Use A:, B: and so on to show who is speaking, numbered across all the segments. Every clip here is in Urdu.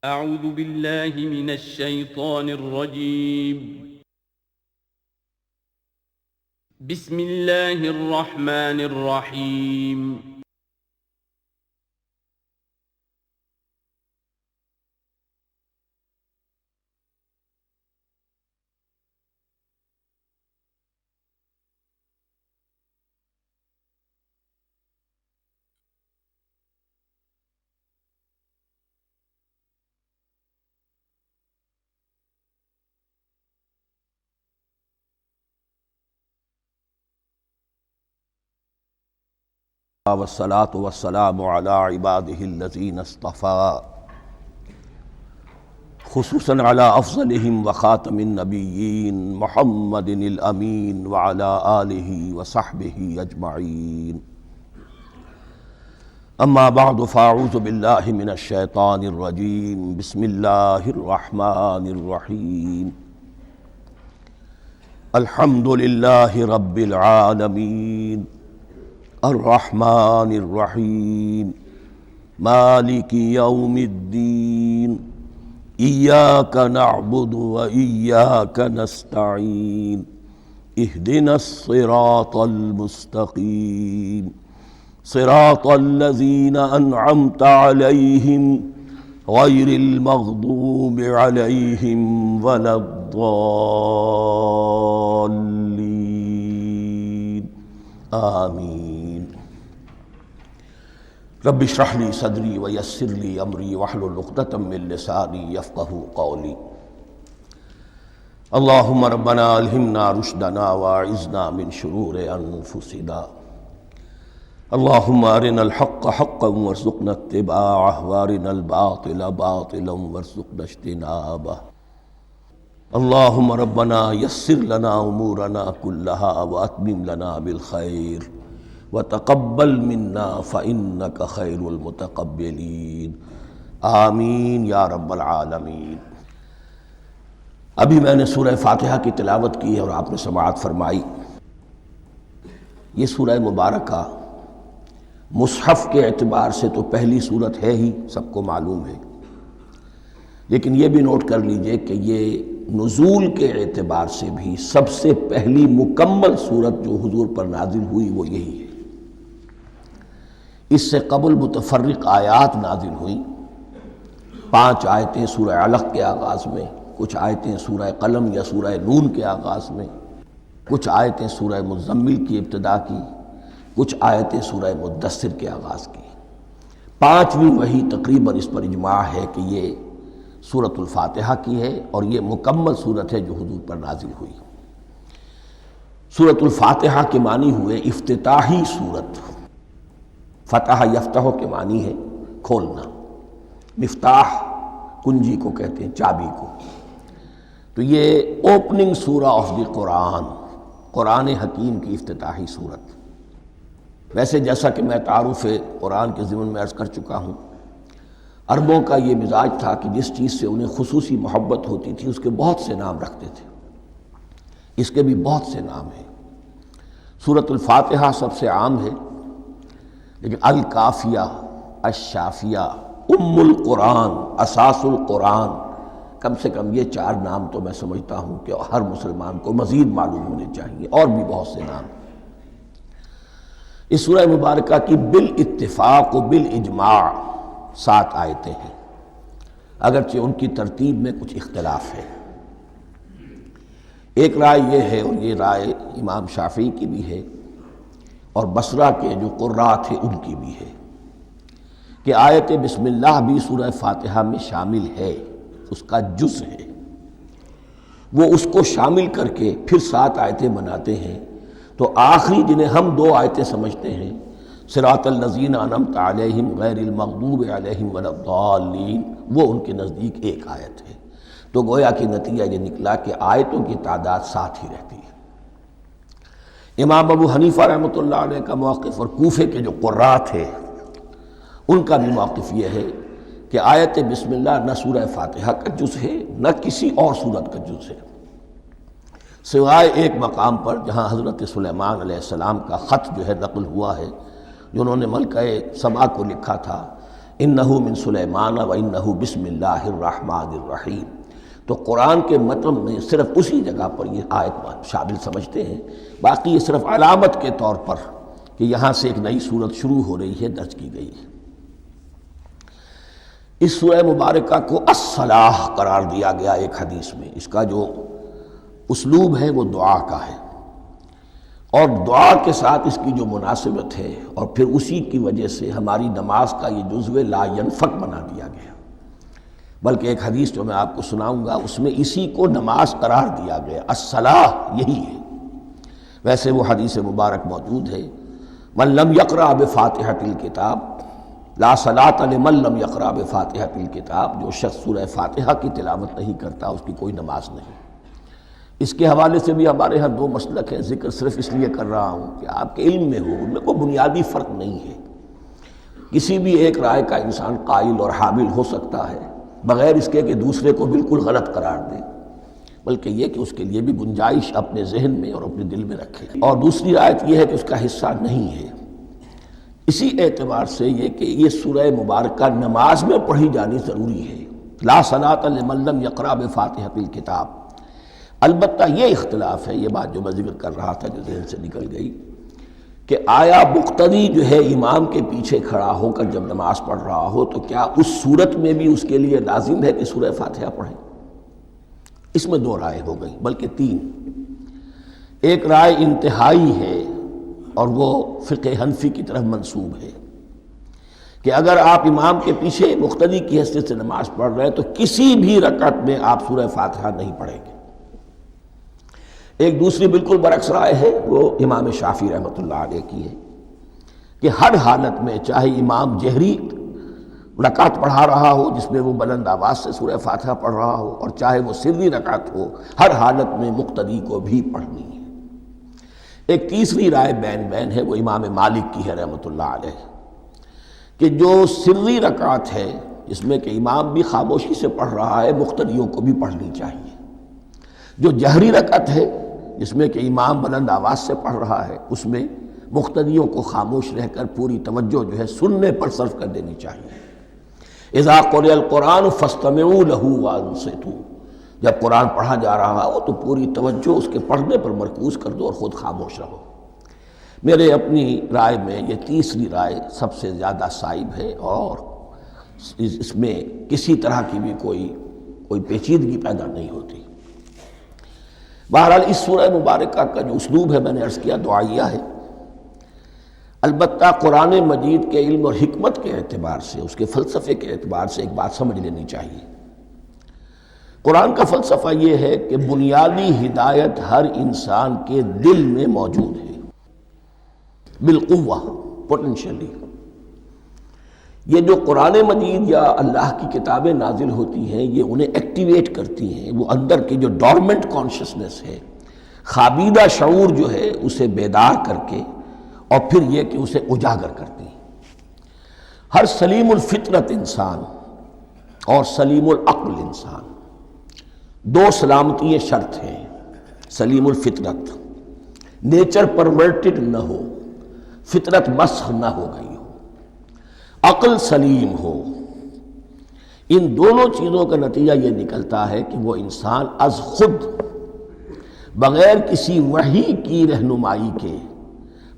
A: أعوذ بالله من الشيطان الرجيم. بسم الله الرحمن الرحيم.
B: والصلاة والسلام على عباده الذين اصطفى خصوصا على أفضلهم وخاتم النبيين محمد الأمين وعلى آله وصحبه أجمعين. أما بعد فأعوذ بالله من الشيطان الرجيم. بسم الله الرحمن الرحيم. الحمد لله رب العالمين الرحمن الرحيم مالك يوم الدين إياك نعبد وإياك نستعين اهدنا الصراط المستقيم صراط الذين أنعمت عليهم غير المغضوب عليهم ولا الضالين آمين. رب اشرح لي صدري ويسر لي امري واحلل عقدة من لساني يفقهوا قولي. اللهم ربنا الهمنا رشدنا واعذنا من شرور انفسنا. اللهم ارنا الحق حقا وارزقنا اتباعه وارنا الباطل باطلا وارزقنا اجتنابه. اللهم ربنا يسر لنا امورنا كلها واتمم لنا بالخير وتقبل منا فإنك خير المتقبلين. آمین یا رب العالمین. ابھی میں نے سورہ فاتحہ کی تلاوت کی ہے اور آپ نے سماعت فرمائی. یہ سورہ مبارکہ مصحف کے اعتبار سے تو پہلی سورت ہے ہی، سب کو معلوم ہے، لیکن یہ بھی نوٹ کر لیجئے کہ یہ نزول کے اعتبار سے بھی سب سے پہلی مکمل سورت جو حضور پر نازل ہوئی وہ یہی ہے. اس سے قبل متفرق آیات نازل ہوئیں. 5 آیتیں سورہ علق کے آغاز میں، کچھ آیتیں سورہ قلم یا سورہ نون کے آغاز میں، کچھ آیتیں سورہ مزمل کی ابتدا کی، کچھ آیتیں سورہ مدثر کے آغاز کی. 5ویں وحی تقریباً اس پر اجماع ہے کہ یہ سورۃ الفاتحہ کی ہے اور یہ مکمل سورت ہے جو حضور پر نازل ہوئی. سورۃ الفاتحہ کے معنی ہوئے افتتاحی سورت. فتح یفتح کے معنی ہے کھولنا. مفتاح کنجی کو کہتے ہیں، چابی کو. تو یہ اوپننگ سورہ آف دی قرآن، قرآن حکیم کی افتتاحی صورت. ویسے جیسا کہ میں تعارف قرآن کے ضمن میں عرض کر چکا ہوں، عربوں کا یہ مزاج تھا کہ جس چیز سے انہیں خصوصی محبت ہوتی تھی اس کے بہت سے نام رکھتے تھے. اس کے بھی بہت سے نام ہیں. سورۃ الفاتحہ سب سے عام ہے، لیکن الکافیہ، الشافیہ، ام القرآن، اساس القرآن، کم سے کم یہ 4 نام تو میں سمجھتا ہوں کہ ہر مسلمان کو مزید معلوم ہونے چاہیے، اور بھی بہت سے نام. اس سورہ مبارکہ کی بالاتفاق و بالاجماع 7 آیتیں ہیں، اگرچہ ان کی ترتیب میں کچھ اختلاف ہے. ایک رائے یہ ہے، اور یہ رائے امام شافعی کی بھی ہے اور بصرہ کے جو قراء تھے ان کی بھی ہے، کہ آیت بسم اللہ بھی سورہ فاتحہ میں شامل ہے، اس کا جز ہے. وہ اس کو شامل کر کے پھر 7 آیتیں بناتے ہیں. تو آخری جنہیں ہم 2 آیتیں سمجھتے ہیں، صراط الذین انعمت علیہم غیر المغضوب علیہم ولا الضالین، وہ ان کے نزدیک ایک آیت ہے. تو گویا کہ نتیجہ یہ نکلا کہ آیتوں کی تعداد 7 ہی رہتی ہے. امام ابو حنیفہ رحمۃ اللہ علیہ کا موقف اور کوفے کے جو قراء تھے ان کا بھی موقف یہ ہے کہ آیت بسم اللہ نہ سورہ فاتحہ کا جز ہے نہ کسی اور سورت کا جز ہے، سوائے ایک مقام پر جہاں حضرت سلیمان علیہ السلام کا خط جو ہے نقل ہوا ہے، جو انہوں نے ملکہ سبا کو لکھا تھا انہو من سلیمان و انہو بسم اللہ الرحمن الرحیم۔ تو قرآن کے متن میں صرف اسی جگہ پر یہ آیت شامل سمجھتے ہیں، باقی یہ صرف علامت کے طور پر کہ یہاں سے ایک نئی صورت شروع ہو رہی ہے درج کی گئی ہے۔ اس سورہ مبارکہ کو الصلاح قرار دیا گیا ایک حدیث میں۔ اس کا جو اسلوب ہے وہ دعا کا ہے، اور دعا کے ساتھ اس کی جو مناسبت ہے، اور پھر اسی کی وجہ سے ہماری نماز کا یہ جزو لا ینفک بنا دیا گیا۔ بلکہ ایک حدیث جو میں آپ کو سناؤں گا اس میں اسی کو نماز قرار دیا گیا، الصلاح یہی ہے۔ ویسے وہ حدیث مبارک موجود ہے، من لم یقرأ بفاتحۃ الکتاب لا صلاۃ لمن لم یقرأ بفاتحۃ الکتاب، جو شخص سورہ فاتحہ کی تلاوت نہیں کرتا اس کی کوئی نماز نہیں۔ اس کے حوالے سے بھی ہمارے ہاں دو مسلک ہیں، ذکر صرف اس لیے کر رہا ہوں کہ آپ کے علم میں ہو، ان میں کوئی بنیادی فرق نہیں ہے۔ کسی بھی ایک رائے کا انسان قائل اور حامل ہو سکتا ہے بغیر اس کے کہ دوسرے کو بالکل غلط قرار دے، بلکہ یہ کہ اس کے لیے بھی گنجائش اپنے ذہن میں اور اپنے دل میں رکھے۔ اور دوسری آیت یہ ہے کہ اس کا حصہ نہیں ہے۔ اسی اعتبار سے یہ کہ یہ سورہ مبارکہ نماز میں پڑھی جانی ضروری ہے، لا صلاۃ لمن لم یقرأ بفاتحۃ الکتاب۔ البتہ یہ اختلاف ہے، یہ بات جو میں ذکر کر رہا تھا جو ذہن سے نکل گئی، کہ آیا مقتدی جو ہے امام کے پیچھے کھڑا ہو کر جب نماز پڑھ رہا ہو تو کیا اس صورت میں بھی اس کے لیے لازم ہے کہ سورہ فاتحہ پڑھیں؟ اس میں دو رائے ہو گئی، بلکہ تین۔ ایک رائے انتہائی ہے اور وہ فقہ حنفی کی طرف منسوب ہے کہ اگر آپ امام کے پیچھے مقتدی کی حیثیت سے نماز پڑھ رہے ہیں تو کسی بھی رکعت میں آپ سورہ فاتحہ نہیں پڑھیں گے۔ ایک دوسری بالکل برعکس رائے ہے، وہ امام شافعی رحمۃ اللہ علیہ کی ہے کہ ہر حالت میں، چاہے امام جہری رکعت پڑھا رہا ہو جس میں وہ بلند آواز سے سورہ فاتحہ پڑھ رہا ہو، اور چاہے وہ سری رکعت ہو، ہر حالت میں مقتدی کو بھی پڑھنی ہے۔ ایک تیسری رائے بین بین ہے، وہ امام مالک کی ہے رحمۃ اللہ علیہ، کہ جو سری رکعت ہے جس میں کہ امام بھی خاموشی سے پڑھ رہا ہے، مقتدیوں کو بھی پڑھنی چاہیے۔ جو جہری رکعت ہے جس میں کہ امام بلند آواز سے پڑھ رہا ہے، اس میں مقتدیوں کو خاموش رہ کر پوری توجہ جو ہے سننے پر صرف کر دینی چاہیے۔ اذا قرئ القرآن فاستمعوا له وانصتوا، جب قرآن پڑھا جا رہا ہو تو پوری توجہ اس کے پڑھنے پر مرکوز کر دو اور خود خاموش رہو۔ میرے اپنی رائے میں یہ تیسری رائے سب سے زیادہ صائب ہے، اور اس میں کسی طرح کی بھی کوئی پیچیدگی پیدا نہیں ہوتی۔ بہرحال اس سورہ مبارکہ کا جو اسلوب ہے میں نے عرض کیا دعائیہ ہے، البتہ قرآن مجید کے علم اور حکمت کے اعتبار سے، اس کے فلسفے کے اعتبار سے ایک بات سمجھ لینی چاہیے۔ قرآن کا فلسفہ یہ ہے کہ بنیادی ہدایت ہر انسان کے دل میں موجود ہے، بالقوہ، پوٹینشلی۔ یہ جو قرآن مجید یا اللہ کی کتابیں نازل ہوتی ہیں یہ انہیں ایکٹیویٹ کرتی ہیں، وہ اندر کی جو ڈورمنٹ کانشسنس ہے، خوابیدہ شعور جو ہے اسے بیدار کر کے، اور پھر یہ کہ اسے اجاگر کرتی ہیں۔ ہر سلیم الفطرت انسان اور سلیم العقل انسان، دو سلامتی شرط ہیں۔ سلیم الفطرت، نیچر پرورٹڈ نہ ہو، فطرت مسخ نہ ہو گئی ہو، عقل سلیم ہو۔ ان دونوں چیزوں کا نتیجہ یہ نکلتا ہے کہ وہ انسان از خود، بغیر کسی وحی کی رہنمائی کے،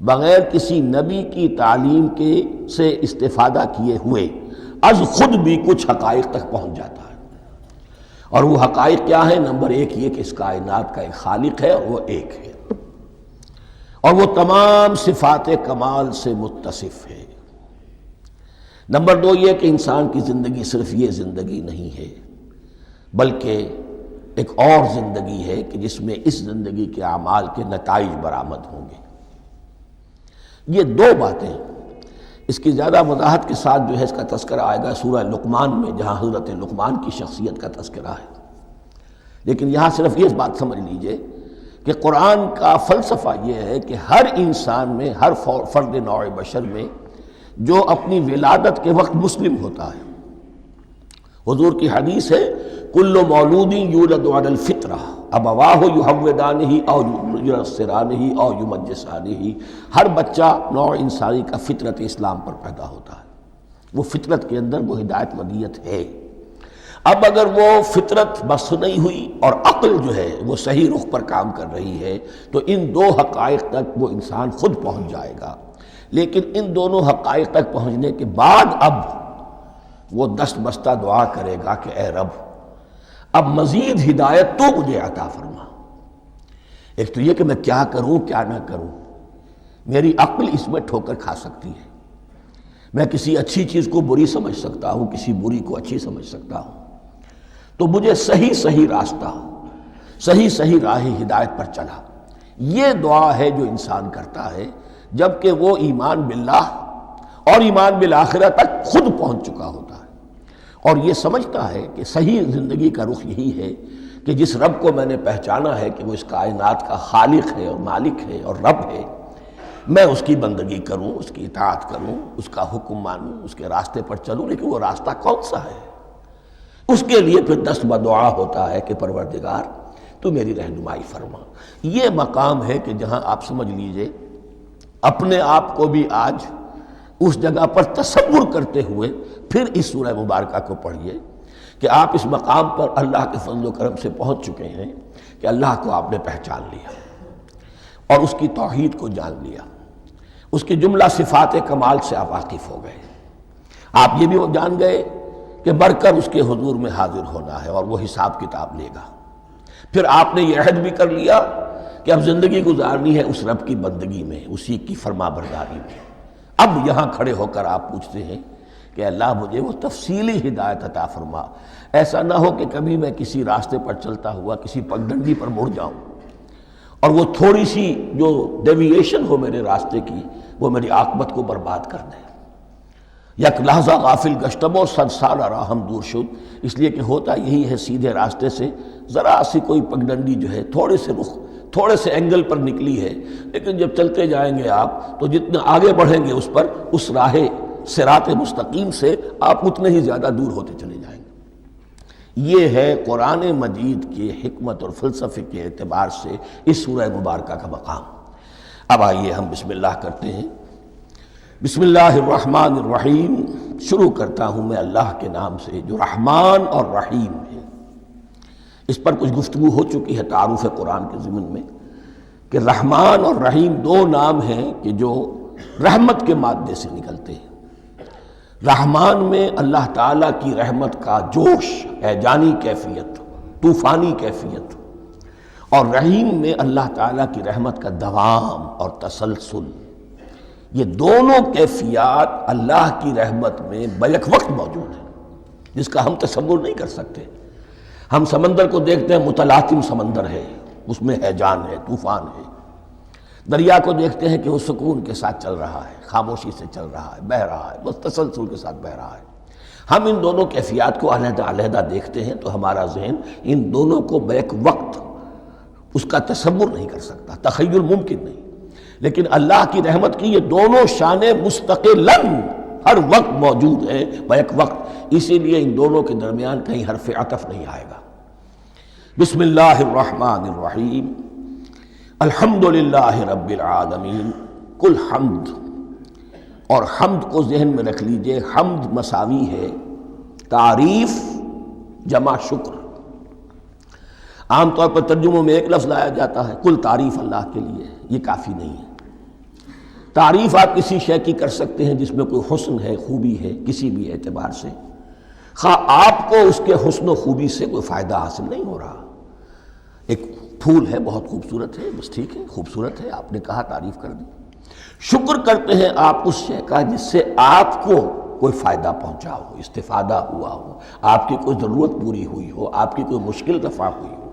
B: بغیر کسی نبی کی تعلیم کے سے استفادہ کیے ہوئے، از خود بھی کچھ حقائق تک پہنچ جاتا ہے۔ اور وہ حقائق کیا ہیں؟ نمبر ایک یہ کہ اس کائنات کا ایک خالق ہے اور وہ ایک ہے، اور وہ تمام صفات کمال سے متصف ہے۔ نمبر دو یہ کہ انسان کی زندگی صرف یہ زندگی نہیں ہے، بلکہ ایک اور زندگی ہے کہ جس میں اس زندگی کے اعمال کے نتائج برآمد ہوں گے۔ یہ دو باتیں، اس کی زیادہ وضاحت کے ساتھ جو ہے اس کا تذکرہ آئے گا سورہ لقمان میں، جہاں حضرت لقمان کی شخصیت کا تذکرہ ہے۔ لیکن یہاں صرف یہ بات سمجھ لیجئے کہ قرآن کا فلسفہ یہ ہے کہ ہر انسان میں، ہر فرد نوع بشر میں جو اپنی ولادت کے وقت مسلم ہوتا ہے، حضور کی حدیث ہے کل مولود یولد علی الفطرہ ابواہ یحودانہ او ینصرانہ او یمجسانہ، ہر بچہ نوع انسانی کا فطرت اسلام پر پیدا ہوتا ہے، وہ فطرت کے اندر وہ ہدایت ودیت ہے۔ اب اگر وہ فطرت بس نہیں ہوئی اور عقل جو ہے وہ صحیح رخ پر کام کر رہی ہے تو ان دو حقائق تک وہ انسان خود پہنچ جائے گا۔ لیکن ان دونوں حقائق تک پہنچنے کے بعد اب وہ دست بستہ دعا کرے گا کہ اے رب اب مزید ہدایت تو مجھے عطا فرما۔ ایک تو یہ کہ میں کیا کروں کیا نہ کروں، میری عقل اس میں ٹھوکر کھا سکتی ہے، میں کسی اچھی چیز کو بری سمجھ سکتا ہوں، کسی بری کو اچھی سمجھ سکتا ہوں، تو مجھے صحیح راستہ، صحیح راہ ہدایت پر چلا۔ یہ دعا ہے جو انسان کرتا ہے جبکہ وہ ایمان باللہ اور ایمان بالآخرہ تک خود پہنچ چکا ہوتا ہے اور یہ سمجھتا ہے کہ صحیح زندگی کا رخ یہی ہے کہ جس رب کو میں نے پہچانا ہے کہ وہ اس کائنات کا خالق ہے اور مالک ہے اور رب ہے، میں اس کی بندگی کروں، اس کی اطاعت کروں، اس کا حکم مانوں، اس کے راستے پر چلوں۔ لیکن وہ راستہ کون سا ہے؟ اس کے لیے پھر دست بدعا ہوتا ہے کہ پروردگار تو میری رہنمائی فرما۔ یہ مقام ہے کہ جہاں آپ سمجھ لیجئے اپنے آپ کو بھی آج اس جگہ پر تصور کرتے ہوئے پھر اس سورہ مبارکہ کو پڑھیے کہ آپ اس مقام پر اللہ کے فضل و کرم سے پہنچ چکے ہیں کہ اللہ کو آپ نے پہچان لیا اور اس کی توحید کو جان لیا، اس کی جملہ صفات کمال سے آپ واقف ہو گئے۔ آپ یہ بھی جان گئے کہ بڑھ کر اس کے حضور میں حاضر ہونا ہے اور وہ حساب کتاب لے گا۔ پھر آپ نے یہ عہد بھی کر لیا کہ اب زندگی گزارنی ہے اس رب کی بندگی میں، اسی کی فرما برداری میں۔ اب یہاں کھڑے ہو کر آپ پوچھتے ہیں کہ اللہ مجھے وہ تفصیلی ہدایت عطا فرما، ایسا نہ ہو کہ کبھی میں کسی راستے پر چلتا ہوا کسی پگڈنڈی پر مڑ جاؤں اور وہ تھوڑی سی جو ڈیوییشن ہو میرے راستے کی وہ میری عاقبت کو برباد کر دے۔ یک لحظہ غافل گشتم و صد سال راہم دور شد، اس لیے کہ ہوتا یہی ہے سیدھے راستے سے ذرا سی کوئی پگڈنڈی جو ہے تھوڑے سے اینگل پر نکلی ہے، لیکن جب چلتے جائیں گے آپ تو جتنا آگے بڑھیں گے اس پر اس راہ صراط مستقیم سے آپ اتنے ہی زیادہ دور ہوتے چلے جائیں گے۔ یہ ہے قرآن مجید کی حکمت اور فلسفے کے اعتبار سے اس سورہ مبارکہ کا مقام۔ اب آئیے ہم بسم اللہ کرتے ہیں۔ بسم اللہ الرحمن الرحیم، شروع کرتا ہوں میں اللہ کے نام سے جو رحمان اور رحیم ہے۔ اس پر کچھ گفتگو ہو چکی ہے تعارف قرآن کے ضمن میں کہ رحمان اور رحیم دو نام ہیں کہ جو رحمت کے مادے سے نکلتے ہیں۔ رحمان میں اللہ تعالیٰ کی رحمت کا جوش ہے، جانی کیفیت، طوفانی کیفیت، اور رحیم میں اللہ تعالیٰ کی رحمت کا دوام اور تسلسل۔ یہ دونوں کیفیات اللہ کی رحمت میں بیک وقت موجود ہیں جس کا ہم تصور نہیں کر سکتے۔ ہم سمندر کو دیکھتے ہیں، متلاطم سمندر ہے، اس میں ہیجان ہے، طوفان ہے۔ دریا کو دیکھتے ہیں کہ وہ سکون کے ساتھ چل رہا ہے، خاموشی سے چل رہا ہے، بہہ رہا ہے، بس تسلسل کے ساتھ بہہ رہا ہے۔ ہم ان دونوں کیفیات کو علیحدہ دیکھتے ہیں تو ہمارا ذہن ان دونوں کو بیک وقت اس کا تصور نہیں کر سکتا، تخیل ممکن نہیں۔ لیکن اللہ کی رحمت کی یہ دونوں شانیں مستقلاً ہر وقت موجود ہیں بیک وقت، اسی لیے ان دونوں کے درمیان کہیں حرف عطف نہیں آئے گا۔ بسم اللہ الرحمن الرحیم، الحمدللہ رب العالمین۔ کل حمد، اور حمد کو ذہن میں رکھ لیجئے، حمد مساوی ہے تعریف جمع شکر۔ عام طور پر ترجموں میں ایک لفظ لایا جاتا ہے، کل تعریف اللہ کے لیے، یہ کافی نہیں ہے۔ تعریف آپ کسی شے کی کر سکتے ہیں جس میں کوئی حسن ہے، خوبی ہے، کسی بھی اعتبار سے، خواہ آپ کو اس کے حسن و خوبی سے کوئی فائدہ حاصل نہیں ہو رہا۔ ایک پھول ہے، بہت خوبصورت ہے، بس ٹھیک ہے، خوبصورت ہے، آپ نے کہا، تعریف کر دی۔ شکر کرتے ہیں آپ اس شے کا جس سے آپ کو کوئی فائدہ پہنچا ہو، استفادہ ہوا ہو، آپ کی کوئی ضرورت پوری ہوئی ہو، آپ کی کوئی مشکل رفع ہوئی ہو۔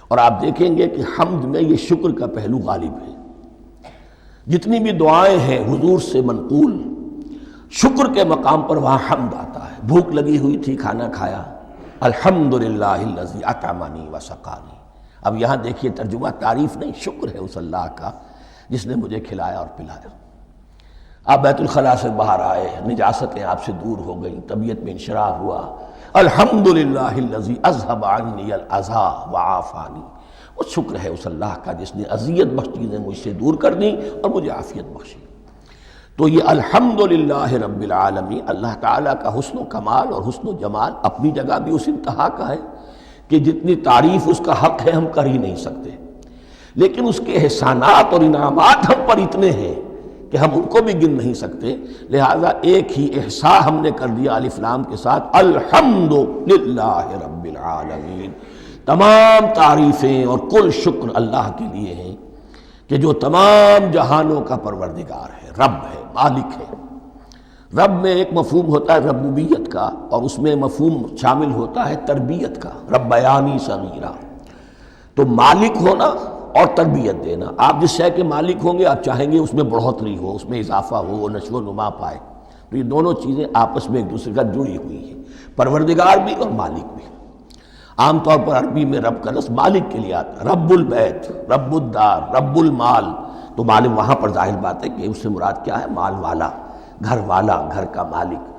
B: اور آپ دیکھیں گے کہ حمد میں یہ شکر کا پہلو غالب ہے۔ جتنی بھی دعائیں ہیں حضور سے منقول، شکر کے مقام پر وہاں حمد آتا ہے۔ بھوک لگی ہوئی تھی، کھانا کھایا، الحمدللہ الذی اطعمنی وسقانی۔ اب یہاں دیکھیے ترجمہ تعریف نہیں، شکر ہے اس اللہ کا جس نے مجھے کھلایا اور پلایا۔ آپ بیت الخلاء سے باہر آئے، نجاستیں آپ سے دور ہو گئیں، طبیعت میں انشراح ہوا، الحمدللہ الذی اذھب عنی الاذی وعافانی۔ وہ شکر ہے اس اللہ کا جس نے اذیت بخش چیزیں مجھ سے دور کر دیں اور مجھے عافیت بخشی۔ تو یہ الحمدللہ رب العالمین، اللہ تعالیٰ کا حسن و کمال اور حسن و جمال اپنی جگہ بھی اس انتہا کا ہے کہ جتنی تعریف اس کا حق ہے ہم کر ہی نہیں سکتے، لیکن اس کے احسانات اور انعامات ہم پر اتنے ہیں کہ ہم ان کو بھی گن نہیں سکتے، لہذا ایک ہی احصاء ہم نے کر دیا الف لام کے ساتھ، الحمدللہ رب العالمین، تمام تعریفیں اور کل شکر اللہ کے لیے ہیں کہ جو تمام جہانوں کا پروردگار ہے، رب ہے، مالک ہے۔ رب میں ایک مفہوم ہوتا ہے ربوبیت کا، اور اس میں مفہوم شامل ہوتا ہے تربیت کا، ربیانی صغیرہ، تو مالک ہونا اور تربیت دینا۔ آپ جس شے کے مالک ہوں گے آپ چاہیں گے اس میں بڑھوتری ہو، اس میں اضافہ ہو، وہ نشو و نما پائے، تو یہ دونوں چیزیں آپس میں ایک دوسرے کا جڑی ہوئی ہیں، پروردگار بھی اور مالک بھی۔ عام طور پر عربی میں رب کا لفظ مالک کے لیے آتا ہے، رب البیت، رب الدار، رب المال، تو مالک وہاں پر ظاہر بات ہے کہ اس سے مراد کیا ہے، مال والا، گھر والا، گھر کا مالک۔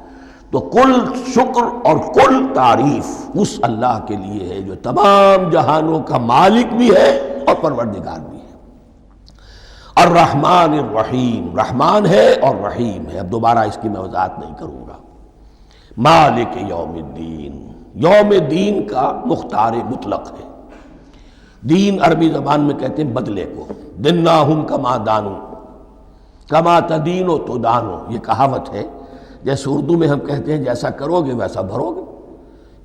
B: تو کل شکر اور کل تعریف اس اللہ کے لیے ہے جو تمام جہانوں کا مالک بھی ہے اور پروردگار بھی ہے۔ الرحمن الرحیم، رحمان ہے اور رحیم ہے، اب دوبارہ اس کی میں وضاحت نہیں کروں گا۔ مالک یوم الدین، یوم دین کا مختار مطلق ہے۔ دین عربی زبان میں کہتے ہیں بدلے کو، دناہم کما دانو، کما تدینو تو دانو، یہ کہاوت ہے، جیسے اردو میں ہم کہتے ہیں جیسا کرو گے ویسا بھرو گے،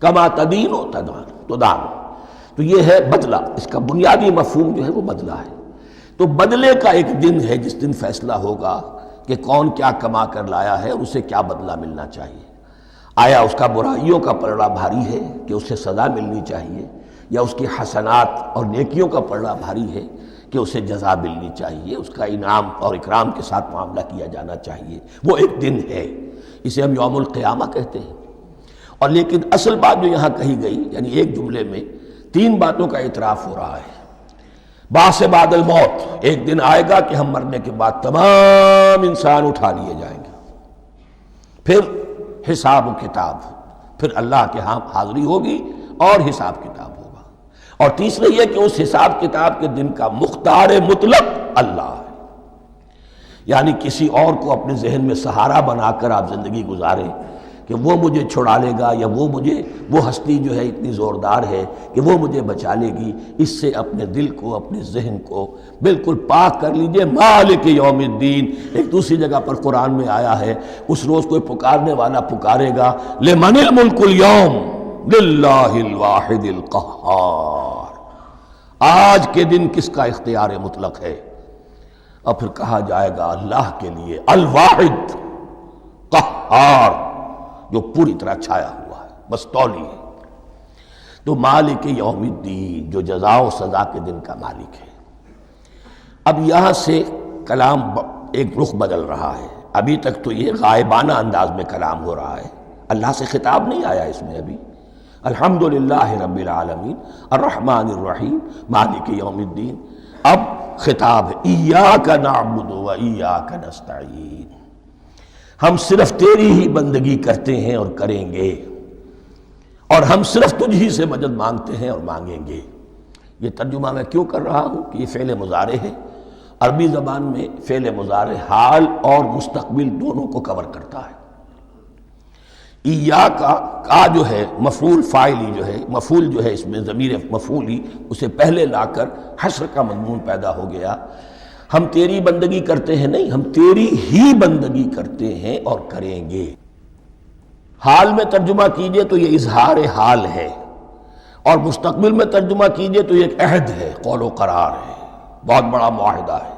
B: کما تدینو تو دانو، تو یہ ہے بدلہ، اس کا بنیادی مفہوم جو ہے وہ بدلہ ہے۔ تو بدلے کا ایک دن ہے جس دن فیصلہ ہوگا کہ کون کیا کما کر لایا ہے اور اسے کیا بدلہ ملنا چاہیے۔ آیا اس کا برائیوں کا پلڑا بھاری ہے کہ اسے سزا ملنی چاہیے، یا اس کی حسنات اور نیکیوں کا پلڑا بھاری ہے کہ اسے جزا ملنی چاہیے، اس کا انعام اور اکرام کے ساتھ معاملہ کیا جانا چاہیے، وہ ایک دن ہے، اسے ہم یوم القیامہ کہتے ہیں۔ اور لیکن اصل بات جو یہاں کہی گئی، یعنی ایک جملے میں تین باتوں کا اعتراف ہو رہا ہے۔ بعث بعد الموت، ایک دن آئے گا کہ ہم مرنے کے بعد تمام انسان اٹھا لیے جائیں گے، پھر حساب و کتاب، پھر اللہ کے ہاں حاضری ہوگی اور حساب کتاب ہوگا، اور تیسرے یہ کہ اس حساب کتاب کے دن کا مختار مطلق اللہ ہے، یعنی کسی اور کو اپنے ذہن میں سہارا بنا کر آپ زندگی گزاریں کہ وہ مجھے چھڑا لے گا، یا وہ ہستی جو ہے اتنی زوردار ہے کہ وہ مجھے بچا لے گی، اس سے اپنے دل کو، اپنے ذہن کو بالکل پاک کر لیجئے۔ مالک یوم الدین، ایک دوسری جگہ پر قرآن میں آیا ہے، اس روز کوئی پکارنے والا پکارے گا، لمن الملک اليوم للہ الواحد القہار، آج کے دن کس کا اختیار مطلق ہے؟ اور پھر کہا جائے گا اللہ کے لیے، الواحد قہار، جو پوری طرح چھایا ہوا ہے، مستولی ہے۔ تو مالک یوم الدین، جو جزا و سزا کے دن کا مالک ہے۔ اب یہاں سے کلام ایک رخ بدل رہا ہے، ابھی تک تو یہ غائبانہ انداز میں کلام ہو رہا ہے، اللہ سے خطاب نہیں آیا اس میں ابھی۔ الحمدللہ رب العالمین الرحمن الرحیم مالک یوم الدین، اب خطاب ہے، ایاک نعبد و ایاک نستعین، ہم صرف تیری ہی بندگی کرتے ہیں اور کریں گے، اور ہم صرف تجھ ہی سے مدد مانگتے ہیں اور مانگیں گے۔ یہ ترجمہ میں کیوں کر رہا ہوں کہ یہ فعل مضارع ہے، عربی زبان میں فعل مضارع حال اور مستقبل دونوں کو کور کرتا ہے۔ کا جو ہے مفعول فاعلی جو ہے، مفعول جو ہے اس میں ضمیر مفعولی اسے پہلے لا کر حشر کا مضمون پیدا ہو گیا۔ ہم تیری بندگی کرتے ہیں نہیں، ہم تیری ہی بندگی کرتے ہیں اور کریں گے۔ حال میں ترجمہ کیجئے تو یہ اظہار حال ہے، اور مستقبل میں ترجمہ کیجئے تو یہ ایک عہد ہے، قول و قرار ہے، بہت بڑا معاہدہ ہے۔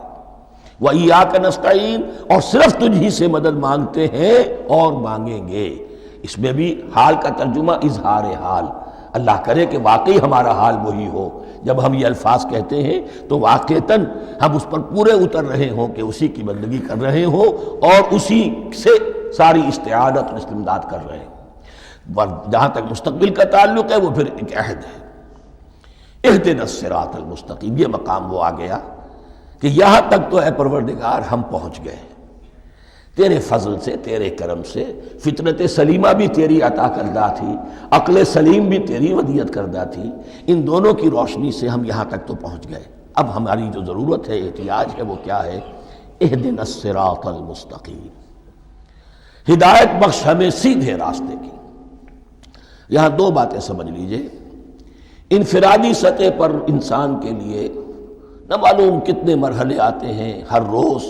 B: وَإِيَّاكَ نَسْتَعِينُ، اور صرف تجھ ہی سے مدد مانگتے ہیں اور مانگیں گے۔ اس میں بھی حال کا ترجمہ اظہار حال، اللہ کرے کہ واقعی ہمارا حال وہی ہو، جب ہم یہ الفاظ کہتے ہیں تو واقعتاً ہم اس پر پورے اتر رہے ہوں کہ اسی کی بندگی کر رہے ہوں اور اسی سے ساری استعانت اور استمداد کر رہے ہیں۔ جہاں تک مستقبل کا تعلق ہے وہ پھر ایک عہد ہے، اہدنا الصراط المستقیم، یہ مقام وہ آ گیا کہ یہاں تک تو اے پروردگار ہم پہنچ گئے، تیرے فضل سے، تیرے کرم سے، فطرت سلیمہ بھی تیری عطا کردہ تھی، عقل سلیم بھی تیری ودیعت کردہ تھی، ان دونوں کی روشنی سے ہم یہاں تک تو پہنچ گئے۔ اب ہماری جو ضرورت ہے، احتیاج ہے، وہ کیا ہے اہدنا الصراط المستقیم، ہدایت بخش ہمیں سیدھے راستے کی۔ یہاں دو باتیں سمجھ لیجئے، انفرادی سطح پر انسان کے لیے نہ معلوم کتنے مرحلے آتے ہیں ہر روز